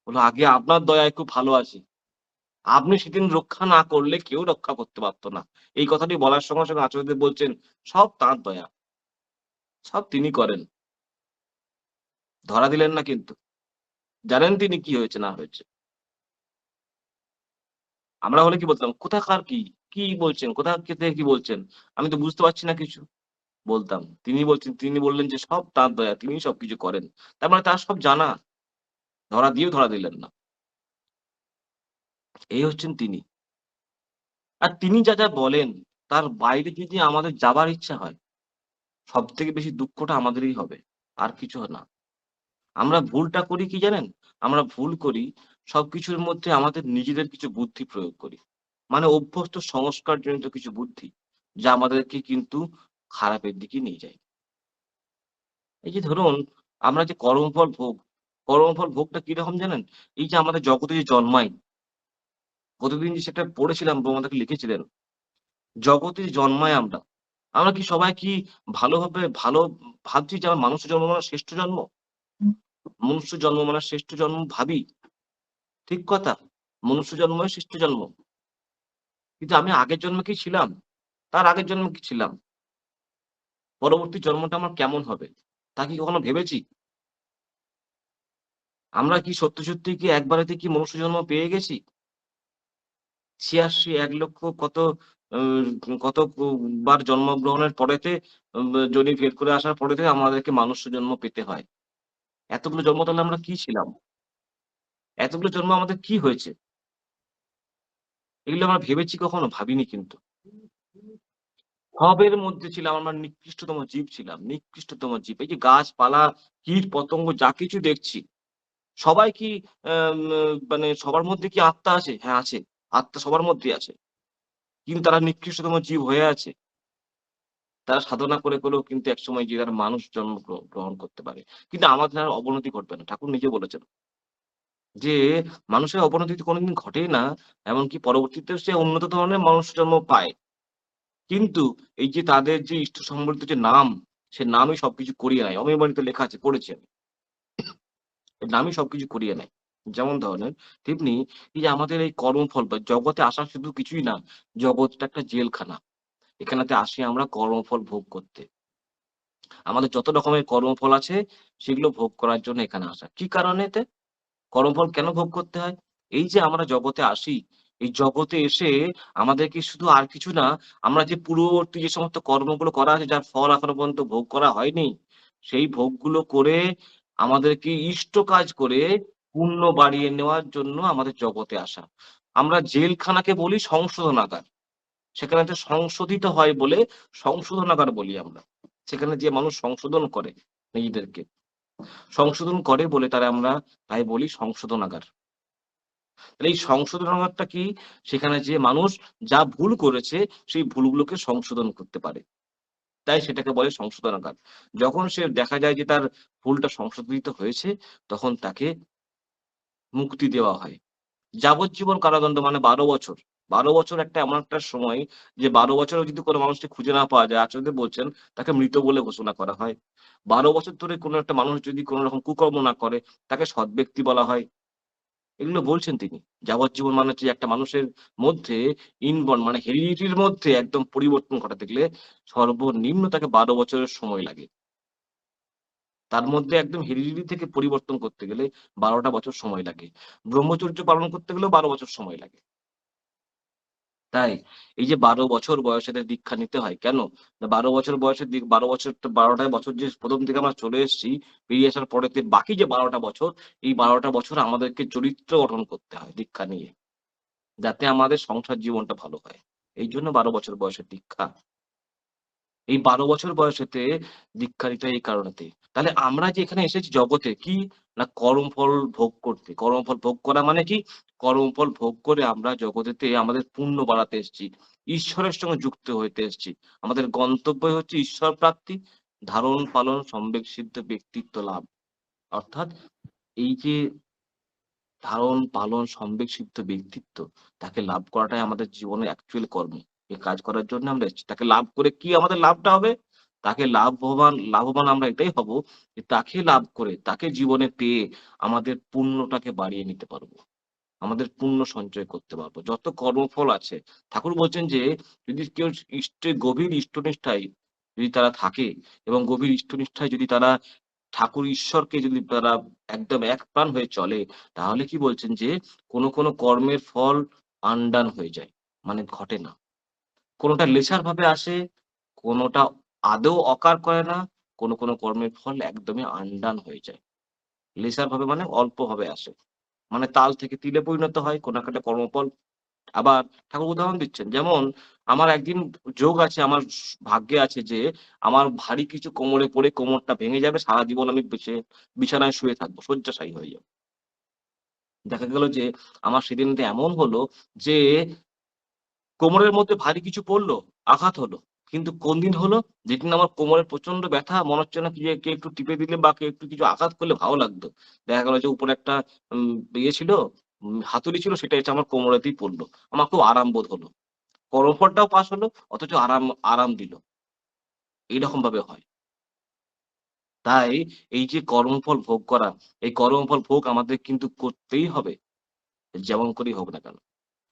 বলল, "আগে আপনার দয়ায় খুব ভালো আছি। আপনি সেদিন রক্ষা না করলে কেউ রক্ষা করতে পারত না।" এই কথাটি বলার সঙ্গে, সঙ্গে আচার্যদেব বলছেন, "সব তাঁর দয়া। সব তিনি করেন।" ধরা দিলেন না কিন্তু। জানেন তিনি কি হয়েছে না হয়েছে। আমরা হলে কি বলতাম, "কোথাকার কি? কি বলছেন? কোথা থেকে কি বলছেন? আমি তো বুঝতে পারছি না কিছু।" বলতাম। তিনি বললেন যে, "সব তাঁর দয়া। তিনিই সবকিছু করেন।" তার মানে তার সব জানা। ধরা দিয়েও ধরা দিলেন না। এই হচ্ছেন তিনি। আর তিনি যা, যা বলেন তার বাইরে যদি আমাদের যাবার ইচ্ছা হয়, সবথেকে বেশি দুঃখটা আমাদেরই হবে। আর কিছু না। আমরা ভুলটা করি কি জানেন? আমরা ভুল করি সবকিছুর মধ্যে আমাদের নিজেদের কিছু বুদ্ধি প্রয়োগ করি। মানে অভ্যস্ত সংস্কারজনিত কিছু বুদ্ধি, যা আমাদেরকে কিন্তু খারাপের দিকে নিয়ে যায়। এই যে ধরুন, আমরা যে কর্মফল ভোগটা কিরকম জানেন? এই যে আমাদের জগতে যে জন্মাই, প্রতিদিন যে সেটা পড়েছিলাম আমাদেরকে লিখেছিলেন। জগতে যে জন্মাই আমরা, আমরা কি সবাই কি ভালো ভাবছি যে আমার মানুষের জন্ম মানে শ্রেষ্ঠ জন্ম? মনুষ্য জন্ম মানে শ্রেষ্ঠ জন্ম ভাবি। ঠিক কথা। মনুষ্য জন্মই শ্রেষ্ঠ জন্ম। কিন্তু আমি আগের জন্মে কি ছিলাম? তার আগের জন্মে কি ছিলাম? পরবর্তী জন্মটা আমার কেমন হবে? তা কি কখনো ভেবেছি? আমরা কি সত্যি, সত্যি কি একবারেতে কি মনুষ্য জন্ম পেয়ে গেছি? ৮৬ ১,০০,০০০ কত বার জন্মগ্রহণের পরেতে যোনি ভেদ করে আসার পরেতে আমাদেরকে মানুষ্য জন্ম পেতে হয়। এতগুলো জন্ম তাহলে আমরা কি ছিলাম? এতগুলো জন্ম আমাদের কি হয়েছে? এগুলো আমরা ভেবেছি কখনো? ভাবিনি কিন্তু। সবের মধ্যে ছিলাম, আমরা নিকৃষ্টতম জীব ছিলাম। নিকৃষ্টতম জীব। এই যে গাছপালা, কীট-পতঙ্গ যা কিছু দেখছি, সবাই কি মানে সবার মধ্যে কি আত্মা আছে? হ্যাঁ, আছে। আত্মা সবার মধ্যেই আছে। কিন্তু তারা নিকৃষ্টতম জীব হয়ে আছে। তারা সাধনা করে, করেও কিন্তু একসময় গিয়ে তারা মানুষ জন্ম গ্রহণ করতে পারে। কিন্তু আমাদের আর অবনতি ঘটবে না। ঠাকুর নিজে বলেছেন যে, মানুষের অবনতি তো কোনদিন ঘটেই না। এমনকি পরবর্তীতেও সে উন্নত ধরনের মানুষ জন্ম পায়। কিন্তু এই যে তাদের যে ইষ্ট সম্বলিত যে নাম, সে নামই সবকিছু করিয়ে নেয়। অমৃতবাণীতে লেখা আছে, পড়েছি আমি। এর নামই সবকিছু করিয়ে নেয়। যেমন ধরেন, তেমনি এই যে আমাদের এই কর্মফল বা জগতে আসা শুধু কিছুই না, জগৎটা একটা জেলখানা। এখানেতে আসি আমরা কর্মফল ভোগ করতে। আমাদের যত রকমের কর্মফল আছে, সেগুলো ভোগ করার জন্য এখানে আসা। কি কারণেতে? কর্মফল কেন ভোগ করতে হয়? এই যে আমরা জগতে আসি, এই জগতে এসে আমাদেরকে শুধু আর কিছু না, আমরা যে পূর্ববর্তী যে সমস্ত কর্মগুলো করা আছে, যার ফল এখনো পর্যন্ত ভোগ করা হয়নি, সেই ভোগগুলো করে আমাদেরকে ইষ্ট কাজ করে পুণ্য বাড়িয়ে নেওয়ার জন্য আমাদের জগতে আসা। আমরা জেলখানাকে বলি সংশোধনাগার। সেখানেতে সংশোধিত হয় বলে সংশোধনাগার বলি আমরা। সেখানে যেয়ে মানুষ সংশোধন করে নিজেদেরকে। সংশোধন করে বলে তাই বলি সংশোধনাগার। তাহলে এই সংশোধনাগারটা কি? সেখানে যেয়ে মানুষ যা ভুল করেছে সেই ভুলগুলোকে সংশোধন করতে পারে। তাই সেটাকে বলে সংশোধনাগার। যখন সে দেখা যায় যে তার ভুলটা সংশোধিত হয়েছে, তখন তাকে মুক্তি দেওয়া হয়। যাবজ্জীবন কারাদণ্ড মানে ১২ বছর। 12 বছর একটা এমন একটা সময় যে 12 বছরেও যদি কোনো মানুষকে খুঁজে না পাওয়া যায়, আচার্যদেব বলছেন তাকে মৃত বলে ঘোষণা করা হয়। 12 বছর ধরে কোনো একটা মানুষ যদি কোনো রকম কুকর্ম না করে, তাকে সৎ ব্যক্তি বলা হয়। এগুলো বলছেন তিনি। যাবজ্জীবন মানে হচ্ছে একটা মানুষের মধ্যে ইনবর্ন মানে হেরিডিটির মধ্যে একদম পরিবর্তন ঘটাতে গেলে সর্বনিম্ন তাকে 12 বছরের সময় লাগে। তার মধ্যে একদম হেরিডিটি থেকে পরিবর্তন করতে গেলে ১২ টা বছর সময় লাগে। ব্রহ্মচর্য পালন করতে গেলেও ১২ বছর সময় লাগে। তাই এই যে ১২ বছর বয়সে এদের দীক্ষা নিতে হয় কেন? না ১২ বছর বয়সে ১২ বছর তো ১২ টা বছর যে ১ম থেকে আমরা চলে এসেছি, বেরিয়ে আসার পরেতে বাকি যে ১২ টা বছর, এই ১২ টা বছর আমাদেরকে চরিত্র গঠন করতে হয় দীক্ষা নিয়ে। যাতে আমাদের সংসার জীবনটা ভালো হয়। এইজন্য ১২ বছর বয়সের দীক্ষা। এই ১২ বছর বয়সেতে দীক্ষা নিতে হয় এই কারণেতে। তাহলে আমরা যে এখানে এসেছি জগতে কি? না কর্মফল ভোগ করতে। কর্মফল ভোগ করা মানে কি? কর্মফল ভোগ করে আমরা জগতেতে আমাদের পুণ্য বাড়াতে এসেছি। ঈশ্বরের সঙ্গে যুক্ত হইতে এসেছি। আমাদের গন্তব্যই হচ্ছে ঈশ্বর প্রাপ্তি, ধারণ পালন সম্বেক সিদ্ধ ব্যক্তিত্ব লাভ। অর্থাৎ এই যে ধারণ, পালন, সম্বেক সিদ্ধ ব্যক্তিত্ব, তাকে লাভ করাটাই আমাদের জীবনের অ্যাকচুয়াল কর্ম। এই কাজ করার জন্য আমরা এসেছি। তাকে লাভ করে কি আমাদের লাভটা হবে? তাকে লাভবান আমরা এটাই হব যে তাকে লাভ করে, তাকে জীবনে পেয়ে আমাদের পুণ্যটাকে বাড়িয়ে নিতে পারবো। আমাদের পুণ্য সঞ্চয় করতে পারবো। যত কর্মফল আছে, ঠাকুর বলছেন যে যদি কেউ গভীর ইষ্টনিষ্ঠায় যদি তারা থাকে এবং গভীর ইষ্টনিষ্ঠায় যদি তারা ঠাকুর ঈশ্বরকে যদি তারা একদম একপ্রাণ হয়ে চলে, তাহলে কি বলছেন যে কোনো কর্মের ফল আনডান হয়ে যায়। মানে ঘটে না। কোনটা লেসার ভাবে আসে, কোনটা আদৌ অকার করে না, কোনো কর্মের ফল একদমই আনডান হয়ে যায়। লেসার ভাবে মানে অল্পভাবে আসে। মানে তাল থেকে তিলে পরিণত হয় কোন একটা কর্মফল। আবার ঠাকুর উদাহরণ দিচ্ছেন। যেমন আমার একদিন যোগ আছে, আমার ভাগ্যে আছে যে আমার ভারী কিছু কোমরে পড়ে কোমরটা ভেঙে যাবে। সারা জীবন আমি বিছানায় শুয়ে থাকবো। শয্যাশায়ী হয়ে যাবো। দেখা গেল যে আমার সেদিনটা এমন হলো যে কোমরের মধ্যে ভারী কিছু পড়লো, আঘাত হলো। কিন্তু কোন দিন হলো? যেদিন আমার কোমরে প্রচন্ড ব্যথা মনে হচ্ছে না কি যে কে একটু টিপে দিলে বা কেউ একটু কিছু আঘাত করলে ভালো লাগতো। দেখা গেল যে উপরে একটা ইয়ে ছিল, হাতুড়ি ছিল সেটা এসে আমার কোমরেতেই পড়ল। আমার খুব আরাম বোধ হলো। কর্মফলটাও পাস হলো অথচ আরাম দিল। এইরকম ভাবে হয়। তাই এই যে কর্মফল ভোগ করা, এই কর্মফল ভোগ আমাদের কিন্তু করতেই হবে। যেমন করেই হোক না কেন।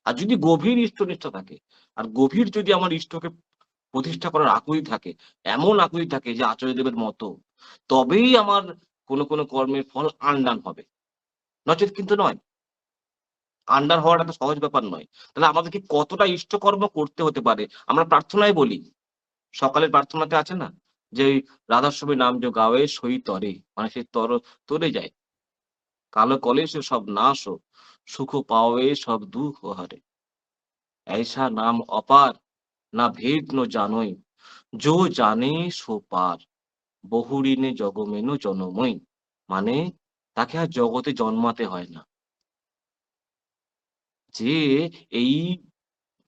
আর যদি গভীর ইষ্টনিষ্ঠা থাকে, আর গভীর যদি আমার ইষ্টকে প্রতিষ্ঠা করার আকুতি থাকে, এমন আকুতি থাকে যে আচার্যদেবের মতো, তবেই আমার কোনো কর্মের ফল আন্ডান হবে। নচেৎ কিন্তু নয়। আন্ডার হওয়াটা তো সহজ ব্যাপার নয়। তাহলে আমাদেরকে কতটা ইষ্টকর্ম করতে হতে পারে? আমরা প্রার্থনায় বলি। সকালের প্রার্থনাতে আছে না? যে রাধাস্বামী নাম जो गावे सोई तरे মানে সে তরে যায়। কালো কলেশে সব নাশ हो, सुख पावे सब दुख हरे। ऐसा नाम अपार না ভেদ ন জানই, जो জানে সো পার। বহুঋণে জগমেনু জনমই। মানে তাকে আর জগতে জন্মাতে হয় না। যে এই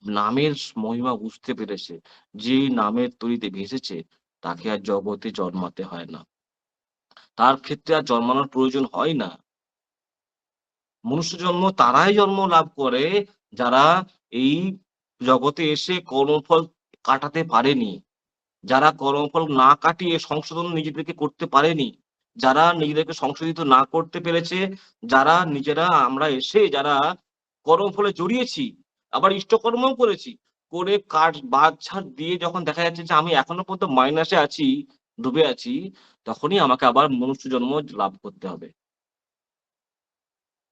নামের মহিমা বুঝতে পেরেছে, যে নামের তরীতে ভেসেছে, তাকে আর জগতে জন্মাতে হয় না। তার ক্ষেত্রে আর জন্মানোর প্রয়োজন হয় না। মনুষ্য জন্ম তারাই জন্ম লাভ করে যারা এই জগতে এসে কর্মফল কাটাতে পারেনি। যারা কর্মফল না কাটিয়ে সংশোধন নিজেদেরকে করতে পারেনি। যারা নিজেদেরকে সংশোধিত না করতে পেরেছে, যারা নিজেরা আমরা এসে যারা কর্মফলে জড়িয়েছি, আবার ইষ্টকর্মও করেছি। করে বাদ-ছাড় দিয়ে যখন দেখা যাচ্ছে যে আমি এখনো পর্যন্ত মাইনাসে আছি, ডুবে আছি, তখনই আমাকে আবার মনুষ্য জন্ম লাভ করতে হবে।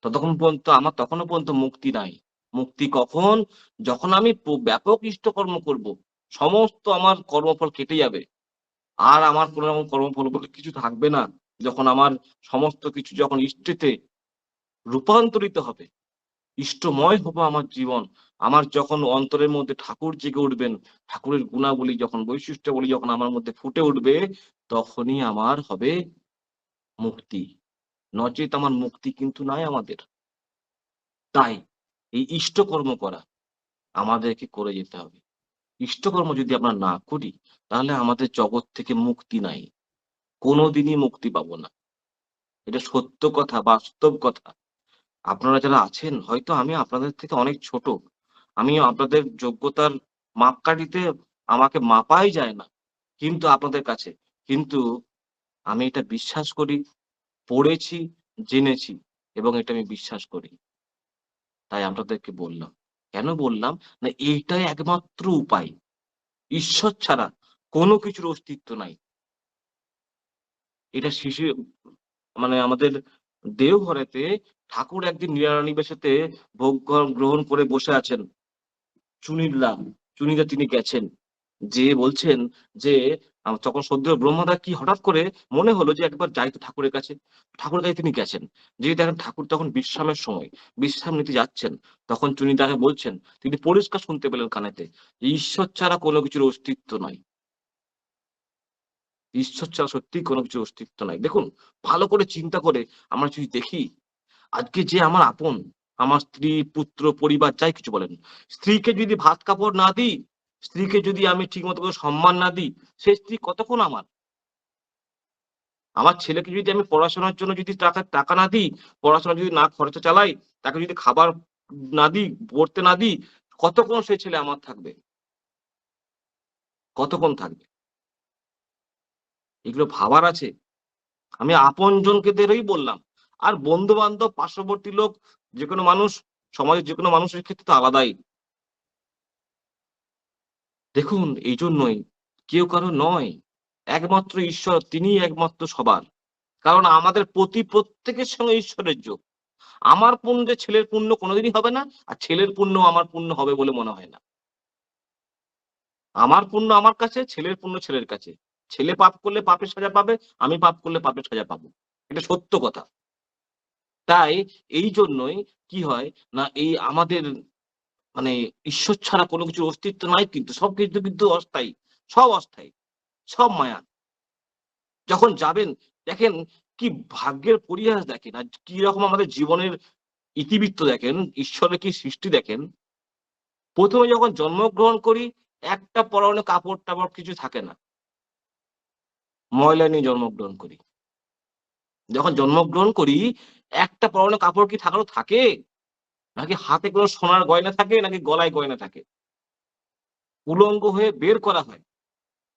ততক্ষণ পর্যন্ত আমার তখনো পর্যন্ত মুক্তি নাই। মুক্তি কখন? যখন আমি ব্যাপক ইষ্টকর্ম করব। সমস্ত আমার কর্মফল কেটে যাবে। আর আমার কোন রকম কর্মফল বলে কিছু থাকবে না। যখন আমার সমস্ত কিছু যখন ইষ্টেতে রূপান্তরিত হবে, ইষ্টময় হবে আমার জীবন। আমার যখন অন্তরের মধ্যে ঠাকুর জেগে উঠবেন, ঠাকুরের গুণাবলী যখন বৈশিষ্ট্যাবলী যখন আমার মধ্যে ফুটে উঠবে, তখনই আমার হবে মুক্তি। নচেৎ আমার মুক্তি কিন্তু নাই আমাদের। তাই এই ইষ্টকর্ম করা আমাদেরকে করে যেতে হবে। ইষ্টকর্ম যদি আমরা না করি, তাহলে আমাদের জগৎ থেকে মুক্তি নাই। কোনদিনই মুক্তি পাবো না। এটা সত্য কথা, বাস্তব কথা। আপনারা যারা আছেন, হয়তো আমি আপনাদের থেকে অনেক ছোট। আমি আপনাদের যোগ্যতার মাপকাঠিতে আমাকে মাপাই যায় না কিন্তু আপনাদের কাছে। কিন্তু আমি এটা বিশ্বাস করি, পড়েছি, জেনেছি এবং এটা আমি বিশ্বাস করি। তাই আপনাদেরকে বললাম। কেন বললাম? না এইটাই একমাত্র উপায়। ঈশ্বর ছাড়া কোনো কিছুর অস্তিত্ব নাই। এটা শিশু মানে আমাদের দেওঘরেতে ঠাকুর একদিন নিরানিবেশেতে ভোগ গ্রহণ করে বসে আছেন। চুনিদা, চুনিদা তিনি গেছেন। যেয়ে বলছেন যে তখন সদ্য ব্রহ্মদা কি হঠাৎ করে মনে হলো যে একবার যাই তো ঠাকুরের কাছে। ঠাকুরের কাছে তিনি গেছেন। যেয়ে দেখেন ঠাকুর তখন বিশ্রামের সময়। বিশ্রাম নিতে যাচ্ছেন। তখন চুনিদাকে বলছেন, তিনি পরিষ্কার শুনতে পেলেন কানেতে। ঈশ্বর ছাড়া কোনো কিছুর অস্তিত্ব নাই। ঈশ্বর ছাড়া সত্যিই কোনো কিছুর অস্তিত্ব নাই। দেখুন, ভালো করে চিন্তা করে আমরা যদি দেখি, আজকে যে আমার আপন, আমার স্ত্রী, পুত্র, পরিবার যাই কিছু বলেন। স্ত্রীকে যদি ভাত কাপড় না দিই, স্ত্রীকে যদি আমি ঠিকমতো করে সম্মান না দিই, সে স্ত্রী কতক্ষণ আমার? আমার ছেলেকে যদি আমি পড়াশোনার জন্য যদি টাকা না দিই, পড়াশোনা যদি না খরচা চালাই, তাকে যদি খাবার না দিই, পড়তে না দিই, কতক্ষণ সে ছেলে আমার থাকবে? কতক্ষণ থাকবে? এগুলো ভাবার আছে। আমি আপনজনকেদেরই বললাম। আর বন্ধু-বান্ধব, পার্শ্ববর্তী লোক, যেকোনো মানুষ, সমাজের যেকোনো মানুষের ক্ষেত্রে তো আলাদাই। দেখুন এইজন্যই কেউ কারো নয়। একমাত্র ঈশ্বর, তিনিই একমাত্র সবার। কারণ আমাদের প্রত্যেকের সঙ্গে ঈশ্বরের যোগ। আমার পুণ্য যে ছেলের পুণ্য কোনদিনই হবে না, আর ছেলের পুণ্য আমার পুণ্য হবে বলে মনে হয় না। আমার পুণ্য আমার কাছে, ছেলের পুণ্য ছেলের কাছে। ছেলে পাপ করলে পাপের সাজা পাবে, আমি পাপ করলে পাপের সাজা পাবো। এটা সত্য কথা। তাই এইজন্যই কি হয় না এই আমাদের মানে ঈশ্বর ছাড়া কোন কিছুর অস্তিত্ব নাই কিন্তু। সবকিছু কিন্তু অস্থায়ী। সব অস্থায়ী, সব মায়া। যখন যাবেন দেখেন কি ভাগ্যের পরিহাস দেখেন আর কিরকম আমাদের জীবনের ইতিবৃত্ত দেখেন, ঈশ্বরের কি সৃষ্টি দেখেন। ১ম এ যখন জন্মগ্রহণ করি একটা পরনে কাপড়-টাপড় কিছু থাকে না। ময়লা নিয়ে জন্মগ্রহণ করি। যখন জন্মগ্রহণ করি একটা পরনে কাপড় কি থাকে? নাকি হাতে কোনো সোনার গয়না থাকে নাকি গলায় গয়না থাকে? উলঙ্গ হয়ে বের করা হয়।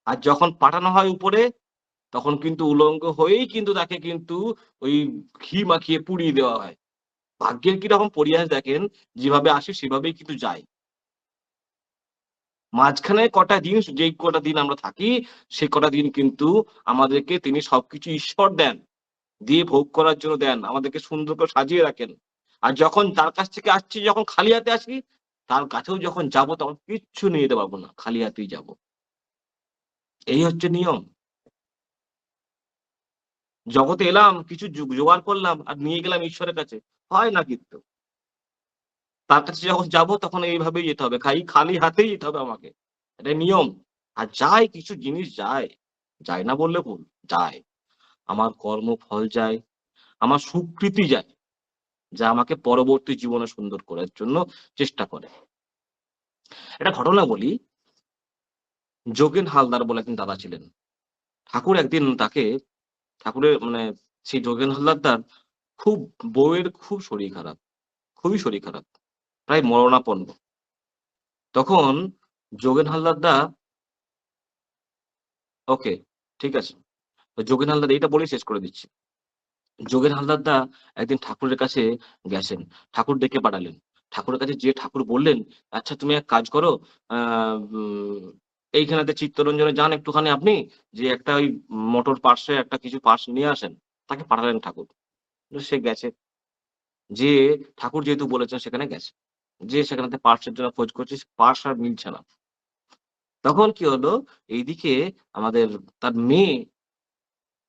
আর যখন পাঠানো হয় উপরে তখন কিন্তু উলঙ্গ হয়েই কিন্তু তাকে কিন্তু ওই ঘি মাখিয়ে পুড়িয়ে দেওয়া হয়। ভাগ্যের কিরকম পরিহাস দেখেন, যেভাবে আসে সেভাবেই কিন্তু যায়। মাঝখানে কটা দিন যেই কটা দিন আমরা থাকি, সে কটা দিন কিন্তু আমাদেরকে তিনি সবকিছু ঈশ্বর দেন। দিয়ে ভোগ করার জন্য দেন। আমাদেরকে সুন্দর করে সাজিয়ে রাখেন। আর যখন তার কাছ থেকে আসছি যখন খালি হাতে আসি, তার কাছেও যখন যাবো তখন কিচ্ছু নিয়ে যেতে পারব না। খালি হাতেই যাবো। এই হচ্ছে নিয়ম। জগতে এলাম কিছু জোগাড় করলাম আর নিয়ে গেলাম ঈশ্বরের কাছে। হয় না কিন্তু। তার কাছে যখন যাবো তখন এইভাবেই যেতে হবে। খালি হাতেই যেতে হবে আমাকে। এটাই নিয়ম। আর যায় কিছু জিনিস যায়। যায় না বললে ভুল। যায়। আমার কর্মফল যায়, আমার সুকৃতি যায়। যা আমাকে পরবর্তী জীবনে সুন্দর করার জন্য চেষ্টা করে। একটা ঘটনা বলি, যোগেন হালদার বলে একজন দাদা ছিলেন। ঠাকুর একদিন তাকে ঠাকুরের মানে সেই যোগেন হালদারটার খুব বউয়ের খুব শরীর খারাপ। খুবই শরীর খারাপ। প্রায় মরণাপন্ন। তখন যোগেন হালদারদা ওকে, ঠিক আছে। তো যোগেন হালদার এইটা বলেই শেষ করে দিচ্ছি। যোগেন হালদারদা একদিন ঠাকুরের কাছে গেছেন। ঠাকুর ডেকে পাঠালেন। ঠাকুরের কাছে যেয়ে ঠাকুর বললেন, "আচ্ছা তুমি এক কাজ করো, আ উম এইখানেতে চিত্তরঞ্জনে যান একটুখানি আপনি, যে একটা ওই মোটর পার্টস এর একটা কিছু পার্টস নিয়ে আসেন।" তাকে পাঠালেন ঠাকুর। তো সে গেছে। যেয়ে ঠাকুর যেহেতু বলেছেন সেখানে গেছে। যেয়ে সেখানেতে পার্টস এর জন্য খোঁজ করছে, পার্টস আর মিলছে না। তখন কি হলো, এইদিকে আমাদের তার মেয়ে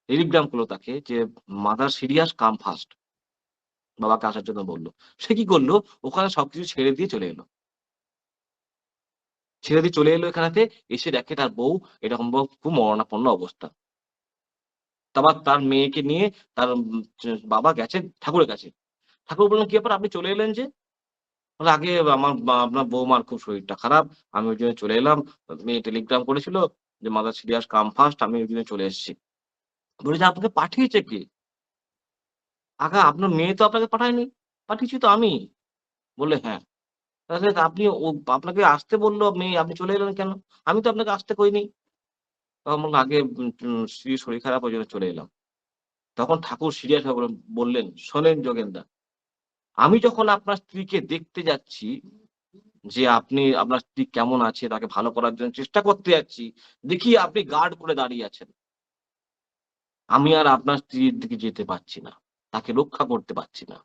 টেলিগ্রাম করলো তাকে যে, "মাদার সিরিয়াস কাম ফাস্ট।" বাবাকে আসার জন্য বলল। সে কি করল? ওখানে সবকিছু ছেড়ে দিয়ে চলে এলো। ছেড়ে দিয়ে চলে এলো এখানেতে, এসে দেখে তার বউ এরকম খুব মরণাপন্ন অবস্থা। আবার তার মেয়েকে নিয়ে তার বাবা গেছে ঠাকুরের কাছে। ঠাকুর বললেন, "কি ব্যাপার আপনি চলে এলেন যে?" বলে, "আগে আপনার বৌমার খুব শরীরটা খারাপ। আমি ওইজন্য চলে এলাম। মেয়ে টেলিগ্রাম করেছিল যে মাদার সিরিয়াস কাম ফাস্ট আমি ওইজন্য চলে এসেছি।" বলে যে, "আপনাকে পাঠিয়েছে কে?" "আপনার মেয়ে তো আপনাকে পাঠায়নি।" "পাঠিয়েছি তো আমি।" বললে, "হ্যাঁ।" তাহলে আপনি আপনাকে আসতে বললো মেয়ে, আপনি চলে এলেন কেন? আমি তো আপনাকে আসতে কইনি। তখন বলল, আগে স্ত্রীর শরীর খারাপ ওইজন্য চলে এলাম। তখন ঠাকুর সিরিয়াস হয়ে বললেন, "শোনেন যোগেনদা, আমি যখন আপনার স্ত্রীকে দেখতে যাচ্ছি যে আপনি আপনার স্ত্রী কেমন আছে তাকে ভালো করার জন্য চেষ্টা করতে যাচ্ছি, দেখি আপনি গার্ড করে দাঁড়িয়ে আছেন। আমি আর আপনার স্ত্রীর দিকে যেতে পারছি না। তাকে রক্ষা করতে পারছি না।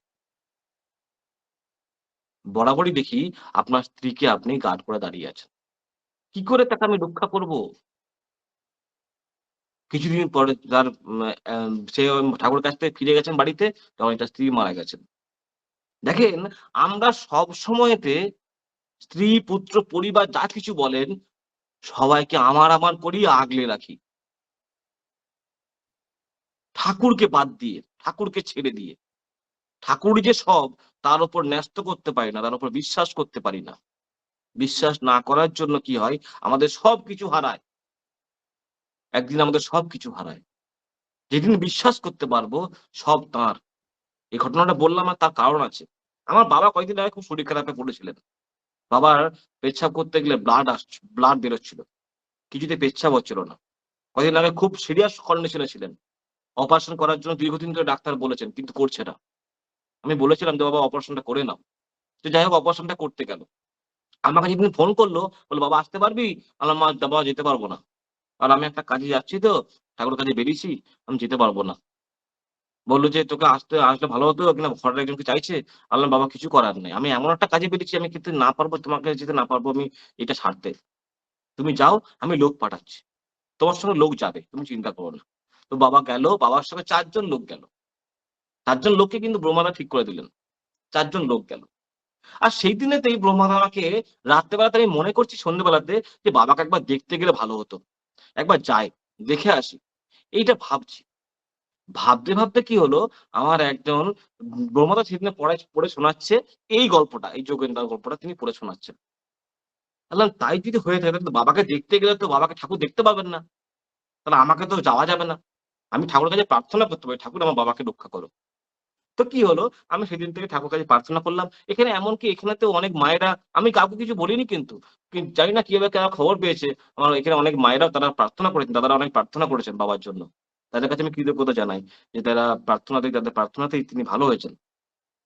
বরাবরই দেখি আপনার স্ত্রীকে আপনি গার্ড করে দাঁড়িয়ে আছেন। কি করে তাকে আমি রক্ষা করব?" কিছুদিন পরে তার সে ঠাকুরের কাছ থেকে ফিরে গেছেন বাড়িতে, তখন তার স্ত্রী মারা গেছেন। দেখেন, আমরা সব সময়তে স্ত্রী, পুত্র, পরিবার যা কিছু বলেন, সবাইকে আমার করেই আগলে রাখি। ঠাকুরকে বাদ দিয়ে, ঠাকুরকে ছেড়ে দিয়ে। ঠাকুরই যে সব, তার উপর ন্যস্ত করতে পারি না, তার উপর বিশ্বাস করতে পারি না। বিশ্বাস না করার জন্য কি হয়, আমাদের সবকিছু হারায়। একদিন আমাদের সবকিছু হারায়। যেদিন বিশ্বাস করতে পারবো, সব তাঁর। এই ঘটনাটা বললাম আর তার কারণ আছে। আমার বাবা কয়েকদিন আগে খুব শরীর খারাপে পড়েছিলেন। বাবার পেচ্ছাব করতে গেলে ব্লাড বেরোচ্ছিল। কিছুতেই পেচ্ছাব হচ্ছিল না। কয়েকদিন আগে খুব সিরিয়াস কন্ডিশন এ ছিলেন। অপারেশন করার জন্য দীর্ঘদিন ধরে ডাক্তার বলেছেন, কিন্তু করছে না। আমি বলেছিলাম যে, "বাবা অপারেশনটা করে নাও।" তো যাই হোক অপারেশনটা করতে গেল। আমাকে যেদিন ফোন করল, বলল, "বাবা আসতে পারবি?" আমি বললাম, বাবা যেতে পারব না। আর আমি একটা কাজে যাচ্ছি তো, ঠাকুরের কাজে বেরিয়েছি, আমি যেতে পারব না।" বলল যে, "তোকে আসলে ভালো হতো কিনা ঘরের একজনকে চাইছে।" আমি বললাম, "বাবা কিছু করার নেই। আমি এমন একটা কাজে বেরিয়েছি আমি কিন্তু না পারবো তোমাকে যেতে না পারবো আমি এটা ছাড়তে। তুমি যাও, আমি লোক পাঠাচ্ছি। তোমার সঙ্গে লোক যাবে। তুমি চিন্তা করো না।" তো বাবা গেল, বাবার সঙ্গে ৪ জন লোক গেল। ৪ জন লোককে কিন্তু ব্রহ্মাদা ঠিক করে দিলেন। ৪ জন লোক গেল। আর সেই দিনেতেই ব্রহ্মাদা আমাকে রাত্রে বেলাতে আমি মনে করছি সন্ধ্যেবেলাতে যে বাবাকে একবার দেখতে গেলে ভালো হতো। একবার যাই, দেখে আসি। এইটা ভাবছি। ভাবতে কি হলো, আমার একজন ব্রহ্মাদা সেদিনে পড়ে শোনাচ্ছে এই গল্পটা, এই যোগেন্দ্রার গল্পটা তিনি পড়ে শোনাচ্ছেন। বললাম তাই যদি হয়ে থাকে তাহলে তো বাবাকে দেখতে গেলে তো বাবাকে ঠাকুর দেখতে পাবেন না। তাহলে আমাকে তো যাওয়া যাবে না। আমি ঠাকুরের কাছে প্রার্থনা করতে পারি, "ঠাকুর আমার বাবাকে রক্ষা করো।" তো কি হলো, আমি সেদিন থেকে ঠাকুরের কাছে প্রার্থনা করলাম। এখানে এমনকি এখানেতেও অনেক মায়েরা, আমি কাউকে কিছু বলিনি কিন্তু। জানি না কিভাবে কারা খবর পেয়েছে। আমার এখানে অনেক মায়েরাও তারা প্রার্থনা করেছেন, দাদারা অনেক প্রার্থনা করেছেন বাবার জন্য। তাদের কাছে আমি কৃতজ্ঞতা জানাই যে তারা তাদের প্রার্থনাতেই তিনি ভালো হয়েছেন।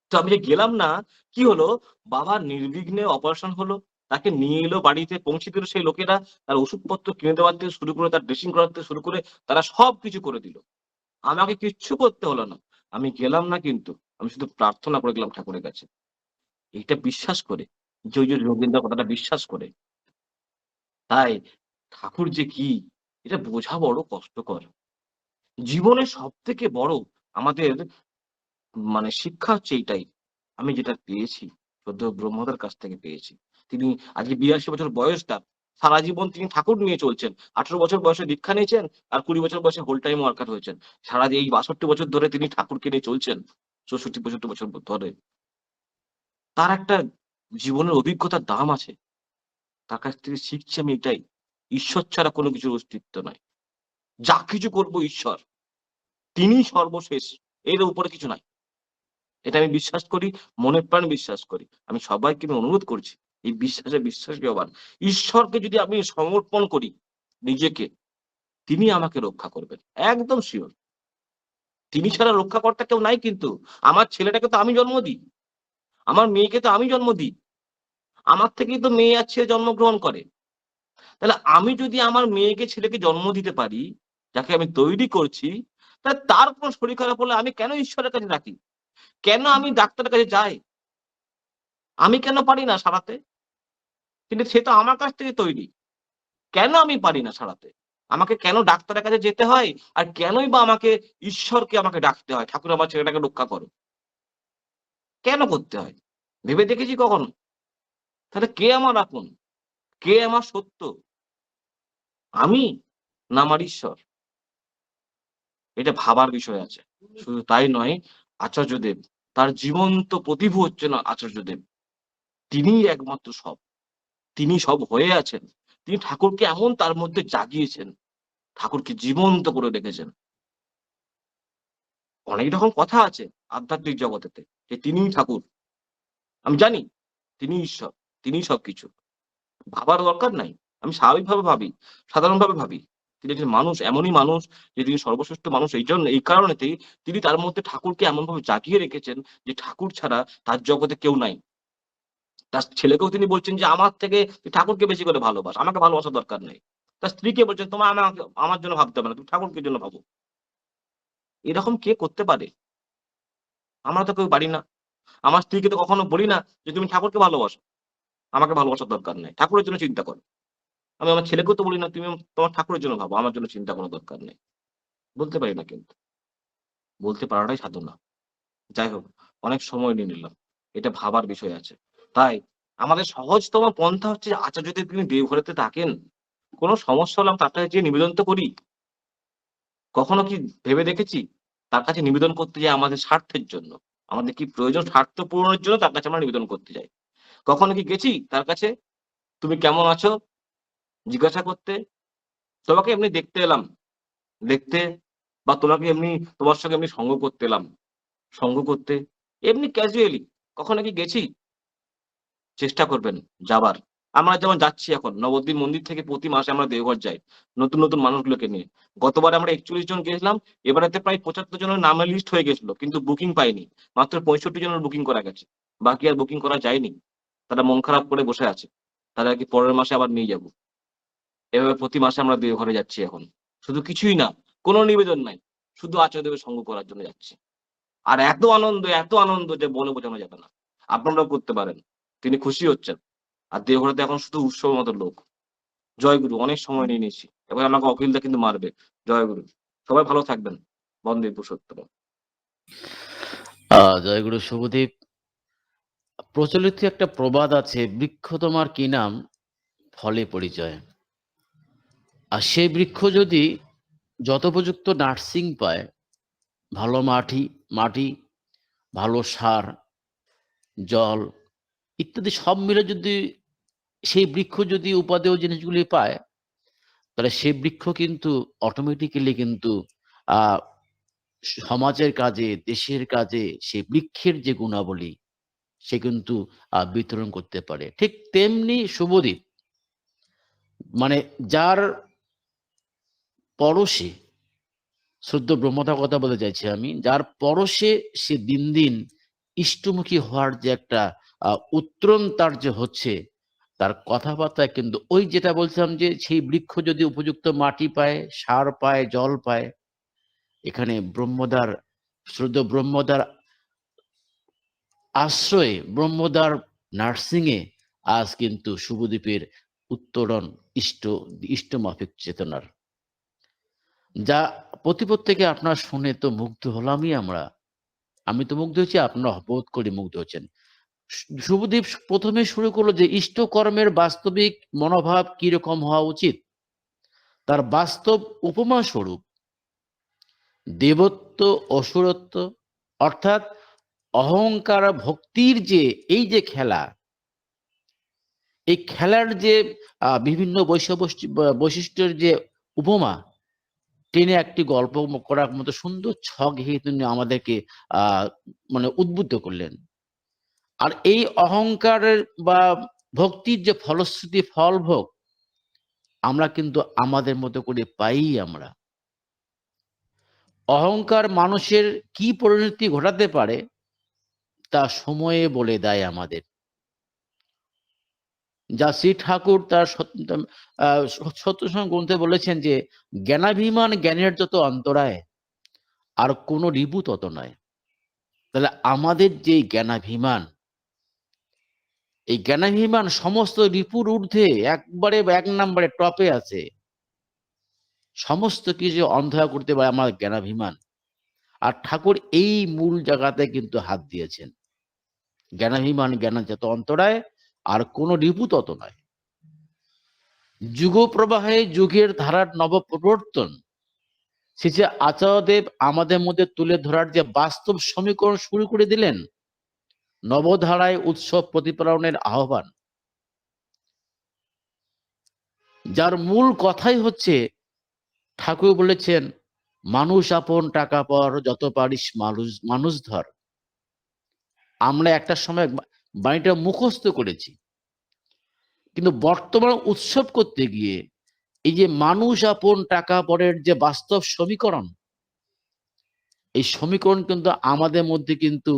তো আমি যে গেলাম না, কি হলো, বাবার নির্বিঘ্নে অপারেশন হলো। তাকে নিয়ে এলো বাড়িতে পৌঁছে দিল সেই লোকেরা। তার ওষুধপত্র কিনে দেওয়ার থেকে শুরু করে, তার ড্রেসিং করার থেকে শুরু করে তারা সবকিছু করে দিল। আমাকে কিচ্ছু করতে হলো না। আমি গেলাম না কিন্তু। আমি শুধু প্রার্থনা করে গেলাম ঠাকুরের কাছে। এইটা বিশ্বাস করে, যে ওই যে যোগেন্দ্র কথাটা বিশ্বাস করে। তাই ঠাকুর যে কি, এটা বোঝা বড় কষ্টকর। জীবনের সবথেকে বড় আমাদের শিক্ষা হচ্ছে এইটাই। আমি যেটা পেয়েছি, সদ্য ব্রহ্মদের কাছ থেকে পেয়েছি। তিনি আজকে ৮২ বছর বয়স তার। সারা জীবন তিনি ঠাকুর নিয়ে চলছেন। ১৮ বছর বয়সে দীক্ষা নিয়েছেন আর ২০ বছর বয়সে হোল টাইম ওয়ার্কার হয়েছেন। এই ৬২ বছর ধরে তিনি ঠাকুরকে নিয়ে চলছেন। ৬৪-৬৫ বছর ধরে। তার একটা জীবনের অভিজ্ঞতার দাম আছে। তার কাছ থেকে শিখছি আমি এটাই। ঈশ্বর ছাড়া কোন কিছুর অস্তিত্ব নাই। যা কিছু করব ঈশ্বর। তিনিই সর্বশেষ। এর উপরে কিছু নাই। এটা আমি বিশ্বাস করি, মনে প্রাণে বিশ্বাস করি। আমি সবাইকে অনুরোধ করছি, এই বিশ্বাসে বিশ্বাসী হবার। ঈশ্বরকে যদি আমি সমর্পণ করি নিজেকে, তিনি আমাকে রক্ষা করবেন। একদম সিওর। তিনি ছাড়া রক্ষাকর্তা কেউ নাই কিন্তু। আমার ছেলেটাকে তো আমি জন্ম দিই। আমার মেয়েকে তো আমি জন্ম দিই। আমার থেকেই তো মেয়ে আর ছেলে জন্মগ্রহণ করে। তাহলে আমি যদি আমার মেয়েকে ছেলেকে জন্ম দিতে পারি, যাকে আমি তৈরি করছি, তার কোন শরীর খারাপ হলে আমি কেন ঈশ্বরের কাছে ডাকি? কেন আমি ডাক্তারের কাছে যাই? আমি কেন পারি না সারাতে? কিন্তু সে তো আমার কাছ থেকে তৈরি। কেন আমি পারি না সারাতে? আমাকে কেন ডাক্তারের কাছে যেতে হয়? আর কেনই বা আমাকে ডাকতে হয়? ঠাকুর আমার ছেলেটাকে রক্ষা করো। কেন করতে হয়? ভেবে দেখেছি কখনো? তাহলে কে আমার আপন? কে আমার সত্য? আমি? না আমার ঈশ্বর? এটা ভাবার বিষয় আছে। শুধু তাই নয়, আচার্যদেব, তার জীবন্ত প্রতিভু হচ্ছেন আচার্যদেব। তিনিই একমাত্র সব। তিনি সব হয়ে আছেন। তিনি ঠাকুরকে এমন তার মধ্যে জাগিয়েছেন, ঠাকুরকে জীবন্ত করে রেখেছেন। অনেক রকম কথা আছে আধ্যাত্মিক জগতেতে যে তিনিই ঠাকুর। আমি জানি তিনিই ঈশ্বর। তিনিই সবকিছু। ভাবার দরকার নাই। আমি স্বাভাবিকভাবে ভাবি, সাধারণভাবে ভাবি। তিনি একজন মানুষ, এমনই মানুষ যে তিনি সর্বশ্রেষ্ঠ মানুষ এই কারণেতেই তিনি তার মধ্যে ঠাকুরকে এমনভাবে জাগিয়ে রেখেছেন যে ঠাকুর ছাড়া তার জগতে কেউ নাই। তার ছেলেকেও তিনি বলছেন যে, "আমার থেকে তুই ঠাকুরকে বেশি করে ভালোবাস। আমাকে ভালোবাসার দরকার নেই।" তার স্ত্রীকে বলছেন, "তোমার আমার জন্য ভাবতে হবে না। তুমি ঠাকুরকে জন্য ভাবো।" এরকম কে করতে পারে? আমরা তো কেউ পারি না। আমার স্ত্রীকে তো কখনো বলি না যে, "তুমি ঠাকুরকে ভালোবাসো। আমাকে ভালোবাসার দরকার নাই। ঠাকুরের জন্য চিন্তা করো।" আমি আমার ছেলেকেও তো বলি না, "তুমি তোমার ঠাকুরের জন্য ভাবো। আমার জন্য চিন্তা করার দরকার নেই।" বলতে পারি না কিন্তু। বলতে পারাটাই সাধনা। যাই হোক, অনেক সময় নিয়ে নিলাম। এটা ভাবার বিষয় আছে। তাই আমাদের সহজতম পন্থা হচ্ছে আচার্যদেব তিনি দেওঘরেতে থাকেন। কোন সমস্যা হলে আমরা তার কাছে যেয়ে নিবেদন তো করি। কখনো কি ভেবে দেখেছি? তার কাছে নিবেদন করতে যাই আমাদের স্বার্থের জন্য। আমাদের কি প্রয়োজন স্বার্থ পূরণের জন্য তার কাছে আমরা নিবেদন করতে যাই। কখনো কি গেছি তার কাছে? "তুমি কেমন আছো?" জিজ্ঞাসা করতে? তোমাকে এমনি দেখতে এলাম। দেখতে বা তোমাকে এমনি তোমার সঙ্গে এমনি সঙ্গ করতে এলাম। সঙ্গ করতে। এমনি ক্যাজুয়ালি। কখনো কি গেছি? চেষ্টা করবেন যাবার। আমরা যেমন যাচ্ছি এখন নবদ্বীপ মন্দির থেকে প্রতি মাসে আমরা দেওঘর যাই। নতুন, নতুন মানুষগুলোকে নিয়ে। গতবারে আমরা ৪১ জন গেছিলাম। এবারেতে প্রায় ৭৫ জনের নামের লিস্ট হয়ে গেছিল। কিন্তু বুকিং পাইনি। মাত্র ৬৫ জনের বুকিং করা গেছে। বাকি আর বুকিং করা যায়নি। তারা মন খারাপ করে বসে আছে। তাদেরকে পরের মাসে আবার নিয়ে যাব। এভাবে প্রতি মাসে আমরা দেওঘরে যাচ্ছি এখন। শুধু কিছুই না, কোন নিবেদন নাই। শুধু আচার্যদেবের সঙ্গ করার জন্য যাচ্ছি। আর এত আনন্দ যে বলে বোঝানো যাবে না। আপনারাও করতে পারেন। তিনি খুশি হচ্ছেন। আর দেওঘরে এখন শুধু উৎসবের মতো লোক। জয়গুরু অনেক সময় নিয়ে নিয়েছি। এবার আমাকে অখিলদা কিন্তু মারবে। জয়গুরু। সবাই ভালো থাকবেন। বন্দে পুরুষোত্তম। জয়গুরু শুভদীপ। প্রচলিত একটা প্রবাদ আছে, বৃক্ষ তোমার কি নাম, ফলে পরিচয়। আর সেই বৃক্ষ যদি যথোপযুক্ত নার্সিং পায়, ভালো মাটি, ভালো সার, জল ইত্যাদি সব মিলে যদি সেই বৃক্ষ যদি উপাদেয় জিনিসগুলি পায়, তাহলে সেই বৃক্ষ কিন্তু অটোমেটিক্যালি কিন্তু আহ সমাজের কাজে, দেশের কাজে সেই বৃক্ষের যে গুণাবলী সে কিন্তু বিতরণ করতে পারে। ঠিক তেমনি শুভদীপ, মানে যার পরশে, শুদ্ধ ব্রহ্মতার কথা বলতে চাইছি আমি, যার পরশে সে দিন দিন ইষ্টমুখী হওয়ার যে একটা উত্তরণ তার যে হচ্ছে, তার কথাবার্তায় কিন্তু ওই যেটা বলছিলাম যে সেই বৃক্ষ যদি উপযুক্ত মাটি পায়, সার পায়, জল পায়, এখানে শুদ্ধ ব্রহ্মদার আশ্রয়ে, ব্রহ্মদার নার্সিংয়ে আজ কিন্তু শুভদীপের উত্তরণ ইষ্টমাফিক চেতনার, যা প্রত্যেকে আপনার শুনে তো মুগ্ধ হলামই আমরা। আমি তো মুগ্ধ হচ্ছি, আপনারা বোধ করি মুগ্ধ হচ্ছেন। শুভদীপ প্রথমে শুরু করলো যে ইষ্টকর্মের বাস্তবিক মনোভাব কিরকম হওয়া উচিত, তার বাস্তব উপমা স্বরূপ দেবত্ব, অসুরত্ব, অর্থাৎ অহংকার ভক্তির যে এই যে খেলা, এই খেলার যে বিভিন্ন বৈশিষ্ট্যের যে উপমা টেনে একটি গল্প করার মতো সুন্দর ছক হিসেবে তিনি আমাদেরকে মানে উদ্বুদ্ধ করলেন। আর এই অহংকারের বা ভক্তির যে ফলশ্রুতি, ফলভোগ আমরা কিন্তু আমাদের মতো করে পাই। আমরা অহংকার মানুষের কি পরিণতি ঘটাতে পারে তা সময়ে বলে দেয় আমাদের। যা শ্রী ঠাকুর তার সত্যসঙ্গ গ্রন্থে বলেছেন যে জ্ঞানাভিমান জ্ঞানের যত অন্তরায়, আর কোনো রিপু তত নয়। তাহলে আমাদের যে জ্ঞানাভিমান, এই জ্ঞানাভিমান সমস্ত রিপুর ঊর্ধ্বে একবারে এক নম্বরে টপে আছে। সমস্ত কিছু অন্ধকার করতে পারে আমার জ্ঞানাভিমান। আর ঠাকুর এই মূল জায়গাতে কিন্তু হাত দিয়েছেন। জ্ঞানাভিমান জ্ঞানের যত অন্তরায়, আর কোনো রিপু তত নয়। যুগ প্রবাহে যুগের ধারার নবপ্রবর্তন শেষে আচার্যদেব আমাদের মধ্যে তুলে ধরার যে বাস্তব সমীকরণ শুরু করে দিলেন, নবধারায় উৎসব প্রতিপালনের আহ্বান, যার মূল কথাই হচ্ছে ঠাকুর বলেছেন, মানুষ আপন টাকা পর, যত পারিস মানুষ ধর। আমরা একটা সময় বাণীটা মুখস্থ করেছি, কিন্তু বর্তমান উৎসব করতে গিয়ে এই যে মানুষ আপন টাকা পরের যে বাস্তব সমীকরণ, এই সমীকরণ কিন্তু আমাদের মধ্যে কিন্তু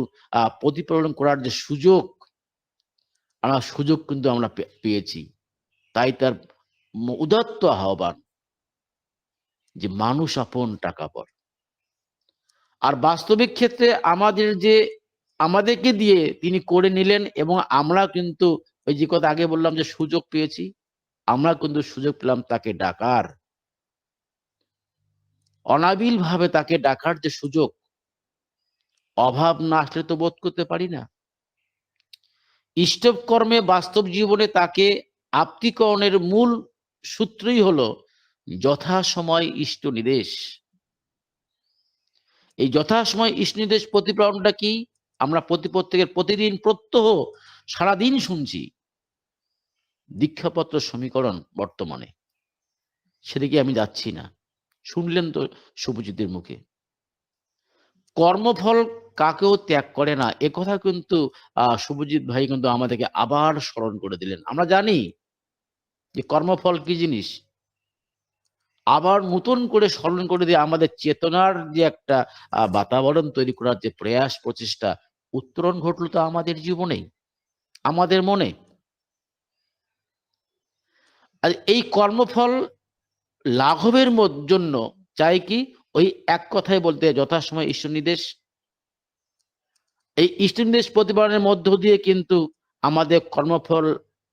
প্রতিফলন করার যে সুযোগ কিন্তু আমরা পেয়েছি। তাই তার উদাত্ত আহ্বান যে মানুষ আপন টাকা পর। আর বাস্তবিক ক্ষেত্রে আমাদেরকে দিয়ে তিনি করে নিলেন, এবং আমরা কিন্তু ওই যে কথা আগে বললাম যে সুযোগ পেয়েছি, আমরা কিন্তু সুযোগ পেলাম তাকে ডাকার, অনাবিল ভাবে তাকে ডাকার যে সুযোগ। অভাব না আসলে তো বোধ করতে পারি না। ইষ্টব কর্মে বাস্তব জীবনে তাকে আপ্তিকরণের মূল সূত্রই হলো যথাসময় ইষ্ট নির্দেশ। এই যথাসময় ইষ্ট নির্দেশ প্রতিপালনটা কি? আমরা প্রত্যেকের প্রতিদিন প্রত্যহ সারাদিন শুনছি দীক্ষাপত্র সমীকরণ বর্তমানে, সেদিকে আমি যাচ্ছি না। শুনলেন তো শুভজিতের মুখে। কর্মফল কাকেও ত্যাগ করে না, এ কথা কিন্তু শুভজিৎ ভাই কিন্তু আমাদেরকে আবার স্মরণ করে দিলেন। আমরা জানি যে কর্মফল কি জিনিস, আবার নতুন করে স্মরণ করে দিয়ে আমাদের চেতনার যে একটা বাতাবরণ তৈরি করার যে প্রয়াস প্রচেষ্টা, উত্তরণ ঘটলো তো আমাদের জীবনেই, আমাদের মনে। আর এই কর্মফল লাঘবের জন্য চাই কি? ওই এক কথায় বলতে যথাসময় ঈশ্বর নির্দেশ। এই ইষ্ট নির্দেশ প্রতিপালনের মধ্য দিয়ে কিন্তু আমাদের কর্মফল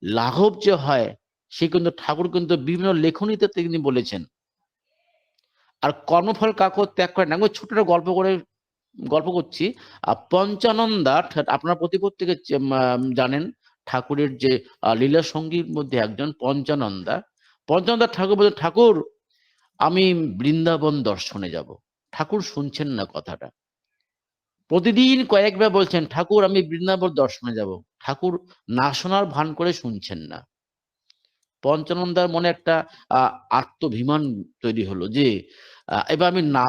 লাঘব যে হয়, সে কিন্তু ঠাকুর কিন্তু বিভিন্ন লেখনীতে তিনি বলেছেন। আর কর্মফল কাকেও ত্যাগ করে না। ছোট একটা গল্প করছি। পঞ্চানন্দা, আপনার প্রতিপত্তিকে জানেন, ঠাকুরের যে লীলা সঙ্গীর মধ্যে একজন পঞ্চানন্দা ঠাকুর বলছেন, ঠাকুর আমি বৃন্দাবন দর্শনে যাব। ঠাকুর শুনছেন না কথাটা, প্রতিদিন কয়েকবার বলছেন, ঠাকুর আমি বৃন্দাবন দর্শনে যাব। ঠাকুর না শোনার ভান করে শুনছেন না। পঞ্চানন্দার মনে একটা আত্মভিমান তৈরি হলো যে এবার আমি না